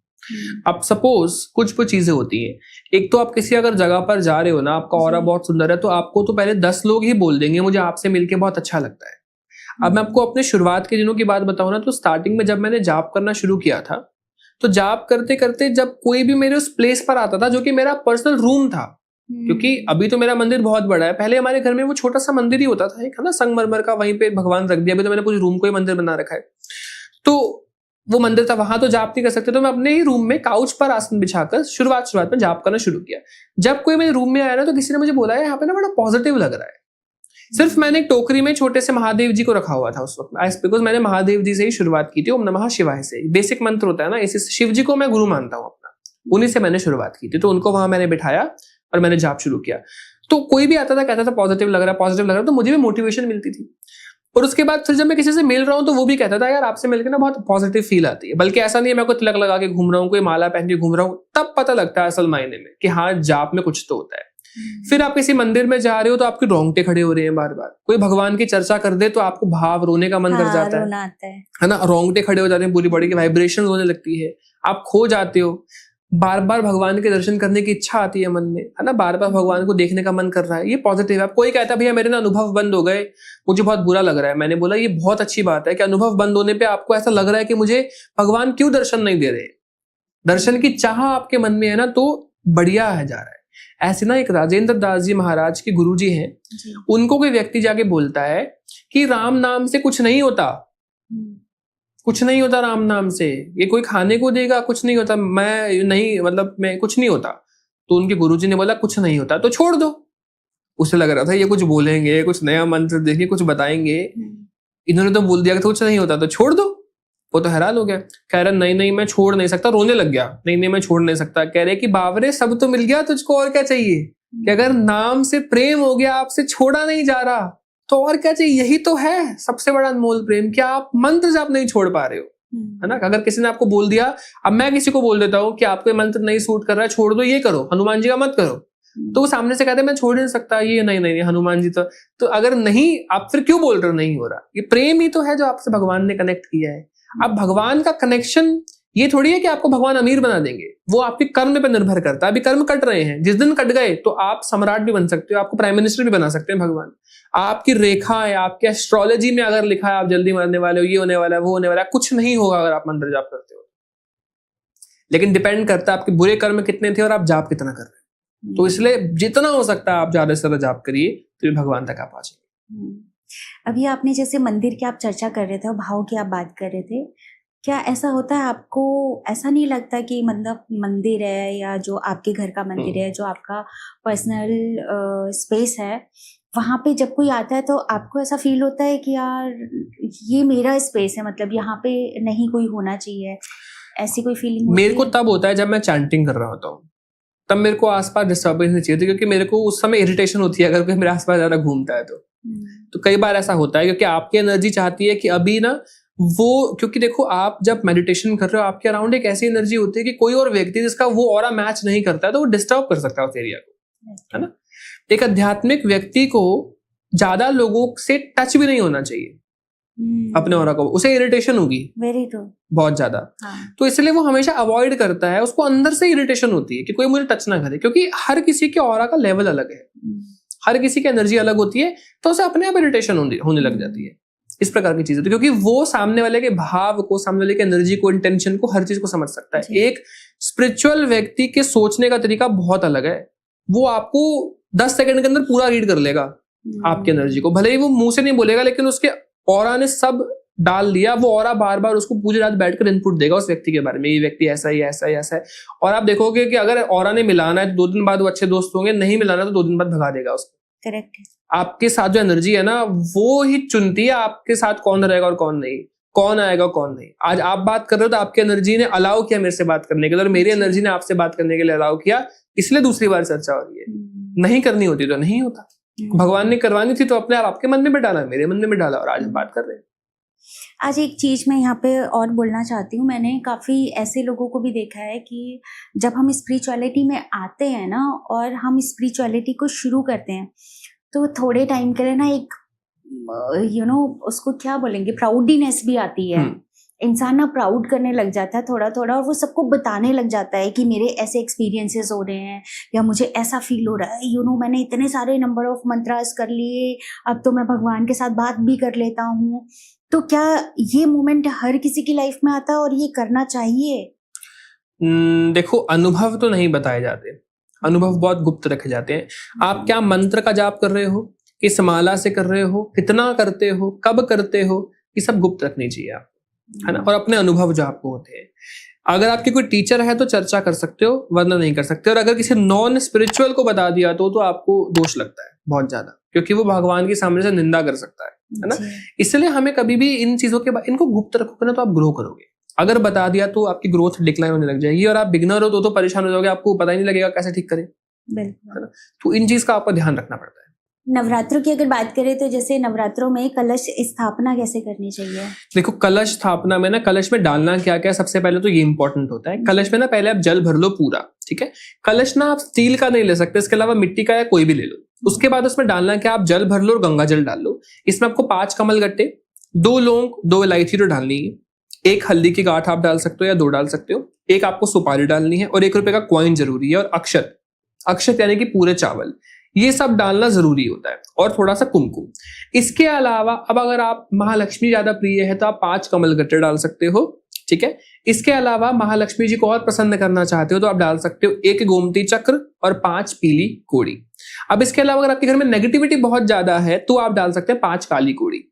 Speaker 2: अब सपोज कुछ चीजें होती हैं। एक तो आप किसी अगर जगह पर जा रहे हो ना, आपका ऑरा बहुत सुंदर है, तो आपको तो पहले 10 लोग ही बोल देंगे मुझे आपसे मिलके बहुत अच्छा लगता है। अब मैं आपको अपने शुरुआत के दिनों की बात बताऊं ना, तो स्टार्टिंग में जब मैंने जाप करना शुरू किया था, तो जाप करते करते जब कोई भी मेरे उस प्लेस पर आता था जो कि मेरा पर्सनल रूम था, क्योंकि अभी तो मेरा मंदिर बहुत बड़ा है, पहले हमारे घर में वो छोटा सा मंदिर ही होता था, एक है ना संगमरमर का, वहीं पे भगवान रख दिया। अभी तो मैंने पूरे रूम को ही मंदिर बना रखा है। तो वो मंदिर था, वहां तो जाप नहीं कर सकते, तो मैं अपने ही रूम में काउच पर आसन बिछाकर शुरुआत में जाप करना शुरू किया। जब कोई मेरे रूम में आया ना, तो किसी ने मुझे बोला यहाँ पे ना बड़ा पॉजिटिव लग रहा है। सिर्फ मैंने एक टोकरी में छोटे से महादेव जी को रखा हुआ था उस वक्त, बिकॉज मैंने महादेव जी से ही शुरुआत की थी, ओम नमः शिवाय से। बेसिक मंत्र होता है ना, इसी शिव जी को मैं गुरु मानता हूँ अपना, उन्हीं से मैंने शुरुआत की थी। तो उनको वहां मैंने बिठाया और मैंने जाप शुरू किया। तो कोई भी आता था, कहता था पॉजिटिव लग रहा है, तो मुझे भी मोटिवेशन मिलती थी। और उसके बाद फिर जब मैं किसी से मिल रहा हूँ, तो वो भी कहता था यार आपसे मिलकर ना बहुत पॉजिटिव फील आती है। बल्कि ऐसा नहीं है मैं कोई तिलक लगा के घूम रहा हूँ, कोई माला पहन के घूम रहा हूँ, तब पता लगता है असल मायने में कि हाँ जाप में कुछ तो होता है। फिर आप किसी मंदिर में जा रहे हो तो आपके रोंगटे खड़े हो रहे हैं बार बार। कोई भगवान की चर्चा कर दे तो आपको भाव रोने का मन कर जाता है ना, रोंगटे खड़े हो जाते हैं, पूरी बॉडी की वाइब्रेशन होने लगती है, आप खो जाते हो। बार बार भगवान के दर्शन करने की इच्छा आती है मन में, है ना, बार बार भगवान को देखने का मन कर रहा है, ये पॉजिटिव है। अब कोई कहता है भैया मेरे ना अनुभव बंद हो गए, मुझे बहुत बुरा लग रहा है। मैंने बोला ये बहुत अच्छी बात है कि अनुभव बंद होने पे आपको ऐसा लग रहा है कि मुझे भगवान क्यों दर्शन नहीं दे रहे। दर्शन की चाह आपके मन में है ना, तो बढ़िया है जा रहा है। ऐसे ना एक राजेंद्र दास जी महाराज के गुरु जी हैं, उनको कोई व्यक्ति जाके बोलता है कि राम नाम से कुछ नहीं होता, कुछ नहीं होता राम नाम से, ये कोई खाने को देगा, कुछ नहीं होता, मैं कुछ नहीं होता। तो उनके गुरुजी ने बोला कुछ नहीं होता तो छोड़ दो। उसे लग रहा था ये कुछ बोलेंगे, कुछ नया मंत्र देंगे, कुछ बताएंगे, इन्होंने तो बोल दिया कि कुछ नहीं होता तो छोड़ दो। वो तो हैरान हो गया, कह रहा नहीं मैं छोड़ नहीं सकता, रोने लग गया, नहीं मैं छोड़ नहीं सकता। कह रहे कि बावरे सब तो मिल गया, तुझको और क्या चाहिए? कि अगर नाम से प्रेम हो गया, आपसे छोड़ा नहीं जा रहा, तो और क्या चाहिए? यही तो है सबसे बड़ा अनमोल प्रेम, कि आप मंत्र जाप नहीं छोड़ पा रहे हो, है ना। अगर किसी ने आपको बोल दिया, अब मैं किसी को बोल देता हूँ कि आपको मंत्र नहीं सूट कर रहा है, छोड़ दो, ये करो, हनुमान जी का मत करो, तो वो सामने से कहते हैं मैं छोड़ नहीं सकता, ये नहीं हनुमान जी तो अगर नहीं, आप फिर क्यों बोल रहे हो नहीं हो रहा? ये प्रेम ही तो है जो आपसे भगवान ने कनेक्ट किया है। अब भगवान का कनेक्शन ये थोड़ी है कि आपको भगवान अमीर बना देंगे, वो आपके कर्म पे निर्भर करता है। अभी कर्म कट रहे हैं, जिस दिन कट गए तो आप सम्राट भी बन सकते हो, आपको प्राइम मिनिस्टर भी बना सकते हैं भगवान। आपकी रेखा है, आपके एस्ट्रोलॉजी में अगर लिखा है आप जल्दी मरने वाले हो, ये होने वाला है, वो होने वाला है, कुछ नहीं होगा अगर आप मंत्र जाप करते हो। लेकिन डिपेंड करता है आपके बुरे कर्म कितने थे और आप जाप कितना कर रहे हो। तो इसलिए जितना हो सकता है आप ज्यादा से ज्यादा जाप करिए, तो भगवान तक आप आ जाएंगे।
Speaker 1: अभी आपने जैसे मंदिर की आप चर्चा कर रहे थे और भाव की आप बात कर रहे थे, क्या ऐसा होता है आपको ऐसा नहीं लगता कि मतलब मंदिर है या जो आपके घर का मंदिर है, जो आपका पर्सनल स्पेस है, वहाँ पे जब कोई आता है तो आपको ऐसा फील होता है कि यार ये मेरा स्पेस है, मतलब यहाँ पे नहीं कोई होना चाहिए, ऐसी कोई फीलिंग होती
Speaker 2: मेरे को तब होता है जब मैं चैंटिंग कर रहा होता हूँ, तब मेरे को आसपास डिस्टर्बेंस नहीं चाहिए, क्योंकि मेरे को उस समय इरिटेशन होती है अगर कोई मेरे आसपास ज्यादा घूमता है तो कई बार ऐसा होता है, क्योंकि आपकी एनर्जी चाहती है कि अभी ना वो, क्योंकि देखो आप जब मेडिटेशन कर रहे हो आपके अराउंड एक ऐसी एनर्जी होती है कि कोई और व्यक्ति जिसका वो ऑरा मैच नहीं करता है तो वो डिस्टर्ब कर सकता है उस एरिया को, है ना। एक आध्यात्मिक व्यक्ति को ज्यादा लोगों से टच भी नहीं होना चाहिए अपने ऑरा को, उसे इरिटेशन होगी
Speaker 1: वेरी ट्रू,
Speaker 2: बहुत ज्यादा। तो इसलिए वो हमेशा अवॉइड करता है, उसको अंदर से इरिटेशन होती है कि कोई मुझे टच ना करे, क्योंकि हर किसी के ऑरा का लेवल अलग है, हर किसी की एनर्जी अलग होती है, तो उसे अपने आप इरिटेशन होने लग जाती है। इस प्रकार की चीजें, तो क्योंकि वो सामने वाले के भाव को, सामने वाले के एनर्जी को, इंटेंशन को, हर चीज को समझ सकता है। एक स्पिरिचुअल व्यक्ति के सोचने का तरीका बहुत अलग है, वो आपको 10 सेकंड के अंदर पूरा रीड कर लेगा आपकी एनर्जी को, भले ही वो मुंह से नहीं बोलेगा, लेकिन उसके ऑरा ने सब डाल दिया, वो ऑरा बार बार उसको पूरी रात बैठकर इनपुट देगा उस व्यक्ति के बारे में, ये व्यक्ति ऐसा ही ऐसा ही ऐसा है। और आप देखोगे कि अगर ऑरा ने मिलाना है तो 2 दिन बाद वो अच्छे दोस्त होंगे, नहीं मिलाना तो 2 दिन बाद भगा देगा उसको।
Speaker 1: करेक्ट है।
Speaker 2: आपके साथ जो एनर्जी है ना, वो ही चुनती है आपके साथ कौन रहेगा और कौन नहीं, कौन आएगा कौन नहीं। आज आप बात कर रहे हो तो आपकी एनर्जी ने अलाउ किया मेरे से बात करने के लिए, और मेरी एनर्जी ने आपसे बात करने के लिए अलाउ किया, इसलिए दूसरी बार चर्चा हो रही है। नहीं करनी होती तो नहीं होता, भगवान ने करवानी थी तो अपने आप आपके मन में भी डाला, मेरे मन में भी डाला, और आज हम बात कर रहे हैं।
Speaker 1: आज एक चीज़ मैं यहाँ पे और बोलना चाहती हूँ, मैंने काफ़ी ऐसे लोगों को भी देखा है कि जब हम स्पिरिचुअलिटी में आते हैं ना, और हम स्पिरिचुअलिटी को शुरू करते हैं, तो थोड़े टाइम के लिए ना एक उसको क्या बोलेंगे, प्राउडीनेस भी आती है। इंसान ना प्राउड करने लग जाता है थोड़ा थोड़ा, और वो सबको बताने लग जाता है कि मेरे ऐसे एक्सपीरियंसेस हो रहे हैं, या मुझे ऐसा फील हो रहा है, मैंने इतने सारे नंबर ऑफ मंत्रास कर लिए, अब तो मैं भगवान के साथ बात भी कर लेता हूँ। तो क्या ये मोमेंट हर किसी की लाइफ में आता है और ये करना चाहिए?
Speaker 2: देखो, अनुभव तो नहीं बताए जाते, अनुभव बहुत गुप्त रखे जाते हैं। आप क्या मंत्र का जाप कर रहे हो, किस माला से कर रहे हो, कितना करते हो, कब करते हो, ये सब गुप्त रखनी चाहिए आप, है ना। और अपने अनुभव जो आपको होते हैं, अगर आपके कोई टीचर है तो चर्चा कर सकते हो, वरना नहीं कर सकते। और अगर किसी नॉन स्पिरिचुअल को बता दिया तो आपको दोष लगता है बहुत ज्यादा, क्योंकि वो भगवान के सामने से निंदा कर सकता है ना। इसलिए हमें कभी भी इन चीजों के बाद इनको गुप्त रखोगे ना तो आप ग्रो करोगे। अगर बता दिया तो आपकी ग्रोथ डिक्लाइन होने लग जाएगी, और आप बिगनर हो तो परेशान हो जाओगे, आपको पता ही नहीं लगेगा कैसे ठीक करें, है ना। तो इन चीज का आपको ध्यान रखना पड़ता है।
Speaker 1: नवरात्रों की अगर बात करें तो जैसे नवरात्रों में कलश स्थापना कैसे करनी चाहिए?
Speaker 2: देखो, कलश स्थापना में ना, कलश में डालना क्या क्या, सबसे पहले तो ये इंपॉर्टेंट होता है। कलश में ना पहले आप जल भर लो पूरा, ठीक है। कलश ना आप स्टील का नहीं ले सकते, इसके अलावा मिट्टी का या कोई भी ले लो। उसके बाद उसमें डालना क्या, आप जल भर लो और गंगा जल डाल लो। इसमें आपको 5 कमल गट्टे, 2 लौंग, 2 इलायची तो डालनी है, 1 हल्दी की गांठ आप डाल सकते हो या 2 डाल सकते हो, 1 आपको सुपारी डालनी है, और 1 रुपए का कॉइन जरूरी है, और अक्षत, अक्षत यानी कि पूरे चावल, ये सब डालना जरूरी होता है, और थोड़ा सा कुमकुम। इसके अलावा अब अगर आप महालक्ष्मी ज्यादा प्रिय है तो आप 5 कमल गट्टे डाल सकते हो, ठीक है। इसके अलावा महालक्ष्मी जी को और प्रसन्न करना चाहते हो तो आप डाल सकते हो 1 गोमती चक्र और 5 पीली कोड़ी। अब इसके अलावा अगर आपके घर में नेगेटिविटी बहुत ज्यादा है तो आप डाल सकते हैं 5 काली कोड़ी।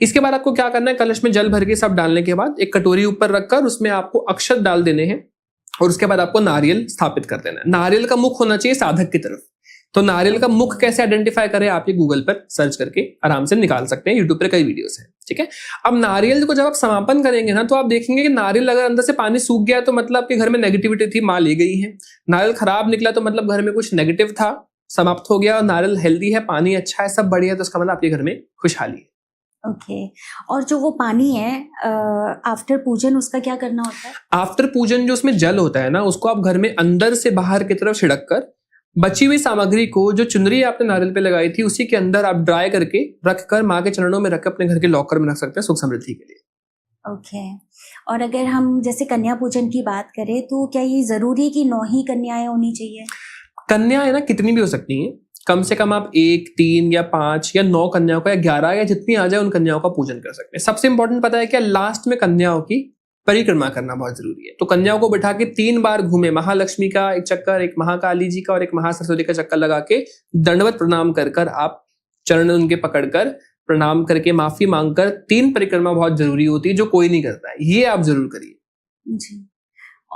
Speaker 2: इसके बाद आपको क्या करना है, कलश में जल भर के सब डालने के बाद एक कटोरी ऊपर रखकर उसमें आपको अक्षत डाल देने हैं और उसके बाद आपको नारियल स्थापित कर देना है। नारियल का मुख होना चाहिए साधक की तरफ। तो नारियल का मुख कैसे आइडेंटिफाई करें, आप ये गूगल पर सर्च करके आराम से निकाल सकते हैं, यूट्यूब पर कई वीडियोस हैं, ठीक है। अब नारियल को जब आप समापन करेंगे ना, तो आप देखेंगे कि नारियल अगर अंदर से पानी सूख गया तो मतलब आपके घर में नेगेटिविटी थी, माँ ले गई है। नारियल खराब निकला तो मतलब घर में कुछ नेगेटिव था, समाप्त हो गया। और नारियल हेल्दी है, पानी अच्छा है, सब बढ़िया, तो उसका मतलब आपके घर में खुशहाली है।
Speaker 1: ओके और जो वो पानी है आफ्टर पूजन उसका क्या करना होता है?
Speaker 2: आफ्टर पूजन जो उसमें जल होता है ना, उसको आप घर में अंदर से बाहर की तरफ छिड़क कर बची हुई सामग्री को, जो चुनरी आपने नारियल पे लगाई थी, उसी के अंदर आप ड्राई करके रखकर माँ के चरणों में रखकर अपने घर के लॉकर में रख सकते हैं सुख समृद्धि के लिए।
Speaker 1: ओके और अगर हम जैसे कन्या पूजन की बात करें तो क्या ये जरूरी है कि 9 ही कन्याएं होनी चाहिए?
Speaker 2: कन्या है ना, कितनी भी हो सकती हैं, कम से कम आप 1, 3 या 5 या 9 कन्याओं का या 11 या जितनी आ जाए उन कन्याओं का पूजन कर सकते हैं। सबसे इंपॉर्टेंट पता है क्या, लास्ट में कन्याओं की परिक्रमा करना बहुत जरूरी है। तो कन्याओं को बिठा के 3 बार घूमे, महालक्ष्मी का एक चक्कर, एक महाकाली जी का और एक महासरस्वती का चक्कर लगा के दंडवत प्रणाम कर कर आप चरण उनके पकड़कर प्रणाम करके माफी मांगकर 3 परिक्रमा बहुत जरूरी होती है, जो कोई नहीं करता है, ये आप जरूर करिए
Speaker 1: जी।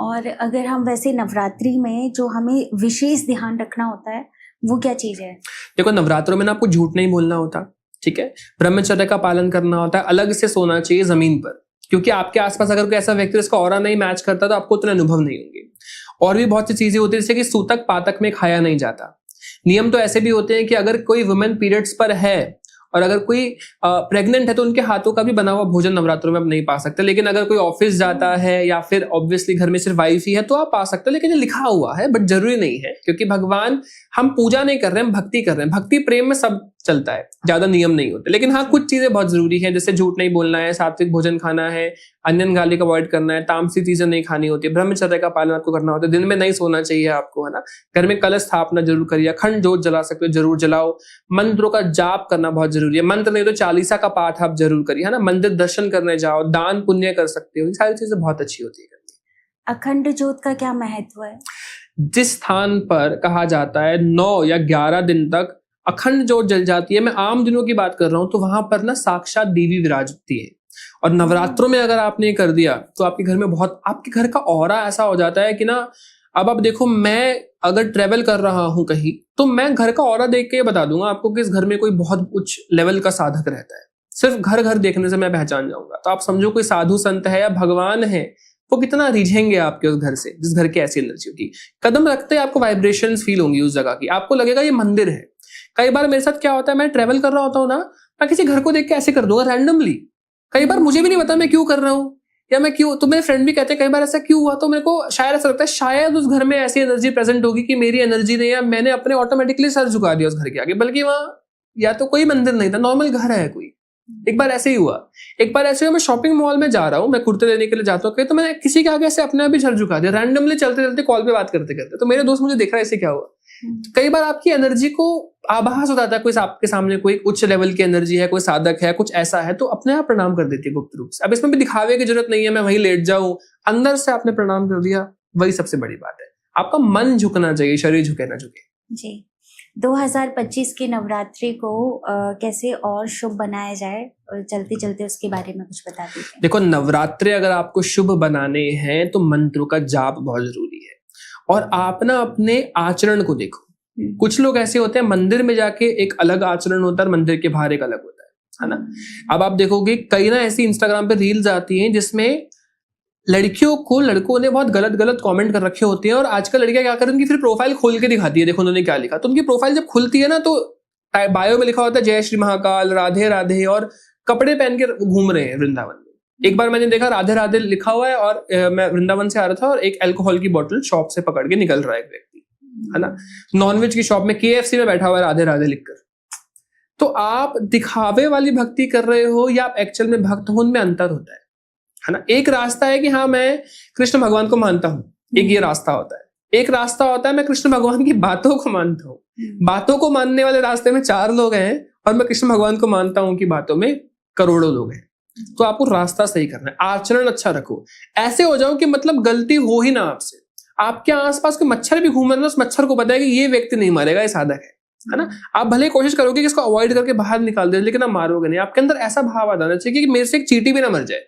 Speaker 1: और अगर हम वैसे नवरात्रि में जो हमें विशेष ध्यान रखना होता है वो क्या चीज है?
Speaker 2: देखो नवरात्रों में ना आपको झूठ नहीं बोलना होता, ठीक है, ब्रह्मचर्य का पालन करना होता है, अलग से सोना चाहिए जमीन पर, क्योंकि आपके आसपास अगर कोई ऐसा व्यक्ति इसका ऑरा नहीं मैच करता तो आपको उतना अनुभव नहीं होंगे। और भी बहुत सी चीजें होती है, जैसे कि सूतक पातक में खाया नहीं जाता। नियम तो ऐसे भी होते हैं कि अगर कोई वुमेन पीरियड्स पर है और अगर कोई प्रेग्नेंट है तो उनके हाथों का भी बना हुआ भोजन नवरात्रों में आप नहीं पा सकते। लेकिन अगर कोई ऑफिस जाता है या फिर ऑब्वियसली घर में सिर्फ वाइफ ही है तो आप पा सकते हो, लेकिन ये लिखा हुआ है, बट जरूरी नहीं है, क्योंकि भगवान, हम पूजा नहीं कर रहे हैं, हम भक्ति कर रहे हैं। भक्ति प्रेम में सब चलता है, ज्यादा नियम नहीं होते। लेकिन हाँ, कुछ चीजें बहुत जरूरी है, जैसे झूठ नहीं बोलना है, सात्विक भोजन खाना है, अन्यन गाली का अवॉइड करना है, तामसी चीजें नहीं खानी होती है, ब्रह्मचर्य का पालन आपको करना होता है, दिन में नहीं सोना चाहिए आपको, है ना। घर में कलश स्थापना जरूर करिए, अखंड जोत जला सकते हो जरूर जलाओ, मंत्रों का जाप करना बहुत जरूरी है, मंत्र नहीं तो चालीसा का पाठ आप जरूर करिए, है ना। मंदिर दर्शन करने जाओ, दान पुण्य कर सकते हो, ये सारी चीजें बहुत अच्छी होती है।
Speaker 1: अखंड ज्योत का क्या महत्व है?
Speaker 2: जिस स्थान पर कहा जाता है 9 या 11 दिन तक अखंड ज्योत जल जाती है, मैं आम दिनों की बात कर रहा हूं, तो वहां पर ना साक्षात देवी विराजती है। और नवरात्रों में अगर आपने कर दिया तो आपके घर में बहुत, आपके घर का ऑरा ऐसा हो जाता है कि ना, अब आप देखो, मैं अगर ट्रेवल कर रहा हूं कहीं तो मैं घर का ऑरा देख के बता दूंगा आपको कि इस घर में कोई बहुत उच्च लेवल का साधक रहता है। सिर्फ घर घर देखने से मैं पहचान जाऊंगा। तो आप समझो कोई साधु संत है या भगवान है, वो कितना रिझेंगे आपके उस घर से, जिस घर की ऐसी एनर्जी होगी। कदम रखते आपको वाइब्रेशंस फील होंगी उस जगह की, आपको लगेगा ये मंदिर है। कई बार मेरे साथ क्या होता है, मैं ट्रेवल कर रहा होता हूँ ना, मैं किसी घर को देख के ऐसे कर दूंगा रैंडमली, कई बार मुझे भी नहीं पता मैं क्यों कर रहा हूँ या मैं क्यों, तो मेरे फ्रेंड भी कहते हैं कई बार ऐसा क्यों हुआ, तो मेरे को शायद ऐसा लगता है शायद उस घर में ऐसी एनर्जी प्रेजेंट होगी कि मेरी एनर्जी ने या मैंने अपने ऑटोमेटिकली सर झुका दिया उस घर के आगे, बल्कि वहां या तो कोई मंदिर नहीं था, नॉर्मल घर है कोई। एक बार ऐसे ही हुआ, मैं शॉपिंग मॉल में जा रहा हूँ, मैं कुर्ते लेने के लिए जाता हूँ, तो मैंने किसी के आगे से अपने आप ही सर झुका दिया रैंडमली, चलते चलते कॉल पे बात करते करते। तो मेरे दोस्त मुझे देख रहा है ऐसे क्या हुआ। कई बार आपकी एनर्जी को आभास हो जाता है, कोई आपके सामने कोई उच्च लेवल की एनर्जी है, कोई साधक है, कुछ ऐसा है, तो अपने आप प्रणाम कर देती है गुप्त रूप से। अब इसमें भी दिखावे की जरूरत नहीं है मैं वहीं लेट जाऊं, अंदर से आपने प्रणाम कर दिया, वही सबसे बड़ी बात है। आपका मन झुकना चाहिए, शरीर झुके ना झुके।
Speaker 1: जी 2025 के नवरात्रि को कैसे और शुभ बनाया जाए, चलते चलते उसके बारे में कुछ बता दीजिए।
Speaker 2: देखो नवरात्रि अगर आपको शुभ बनाने हैं तो मंत्रों का जाप बहुत जरूरी है, और आप ना अपने आचरण को देखो। कुछ लोग ऐसे होते हैं, मंदिर में जाके एक अलग आचरण होता है, मंदिर के बाहर एक अलग होता है ना। अब आप देखोगे कई ना ऐसी इंस्टाग्राम पे रील्स आती हैं जिसमें लड़कियों को लड़कों ने बहुत गलत गलत कमेंट कर रखे होते हैं, और आजकल लड़कियां क्या कर रही हैं, उनकी फिर प्रोफाइल खोल के दिखाती है, देखो उन्होंने क्या लिखा। तो उनकी प्रोफाइल जब खुलती है ना तो बायो में लिखा होता है जय श्री महाकाल, राधे राधे, और कपड़े पहन के घूम रहे हैं वृंदावन में। एक बार मैंने देखा राधे राधे लिखा हुआ है और मैं वृंदावन से आ रहा था और एक अल्कोहल की बोतल शॉप से पकड़ के निकल रहा है एक व्यक्ति, है ना, नॉनवेज की शॉप में KFC में बैठा हुआ है राधे राधे लिखकर। तो आप दिखावे वाली भक्ति कर रहे हो या आप एक्चुअल में भक्त हो, उनमें अंतर होता है ना। एक रास्ता है कि हाँ मैं कृष्ण भगवान को मानता हूं, एक ये रास्ता होता है। एक रास्ता होता है मैं कृष्ण भगवान की बातों को मानता हूँ। बातों को मानने वाले रास्ते में 4 लोग हैं और मैं कृष्ण भगवान को मानता हूं की बातों में करोड़ों लोग हैं। तो आपको रास्ता सही करना है, आचरण अच्छा रखो, ऐसे हो जाओ कि मतलब गलती हो ही ना आपसे। आपके आसपास कोई मच्छर भी घूम रहा है, उस मच्छर को पता है कि ये व्यक्ति नहीं मरेगा, ये साधक है। है ना। आप भले कोशिश करोगे कि इसको अवॉइड करके बाहर निकाल दे, लेकिन आप मारोगे नहीं। आपके अंदर ऐसा भाव आ जाना चाहिए कि मेरे से एक चींटी भी ना मर जाए,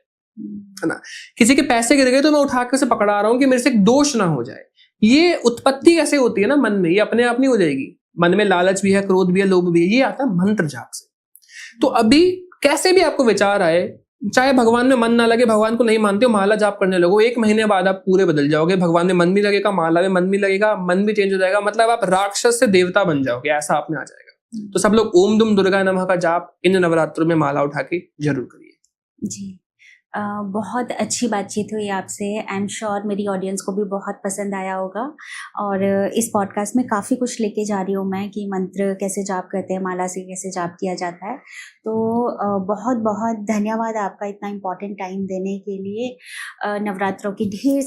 Speaker 2: है ना। किसी के पैसे गिर गए तो मैं उठा के उसे पकड़ा रहा हूं कि मेरे से एक दोष ना हो जाए। ये उत्पत्ति कैसे होती है ना मन में, ये अपने आप नहीं हो जाएगी। मन में लालच भी है, क्रोध भी है, लोभ भी है, ये आता है मंत्र जाप से। तो अभी कैसे भी आपको विचार आए, चाहे भगवान में मन ना लगे, भगवान को नहीं मानते हो, माला जाप करने लगो, 1 महीने बाद आप पूरे बदल जाओगे। भगवान में मन भी लगेगा, माला में मन भी लगेगा, मन भी चेंज हो जाएगा। मतलब आप राक्षस से देवता बन जाओगे, ऐसा आप में आ जाएगा। तो सब लोग ओम दुम दुर्गा नमः का जाप इन नवरात्रों में माला उठा के जरूर करिए।
Speaker 1: जी, बहुत अच्छी बातचीत हुई आपसे। आई एम श्योर मेरी ऑडियंस को भी बहुत पसंद आया होगा। और इस पॉडकास्ट में काफ़ी कुछ लेके जा रही हूँ मैं कि मंत्र कैसे जाप करते हैं, माला से कैसे जाप किया जाता है। तो बहुत बहुत धन्यवाद आपका इतना इम्पोर्टेंट टाइम देने के लिए। नवरात्रों की ढेर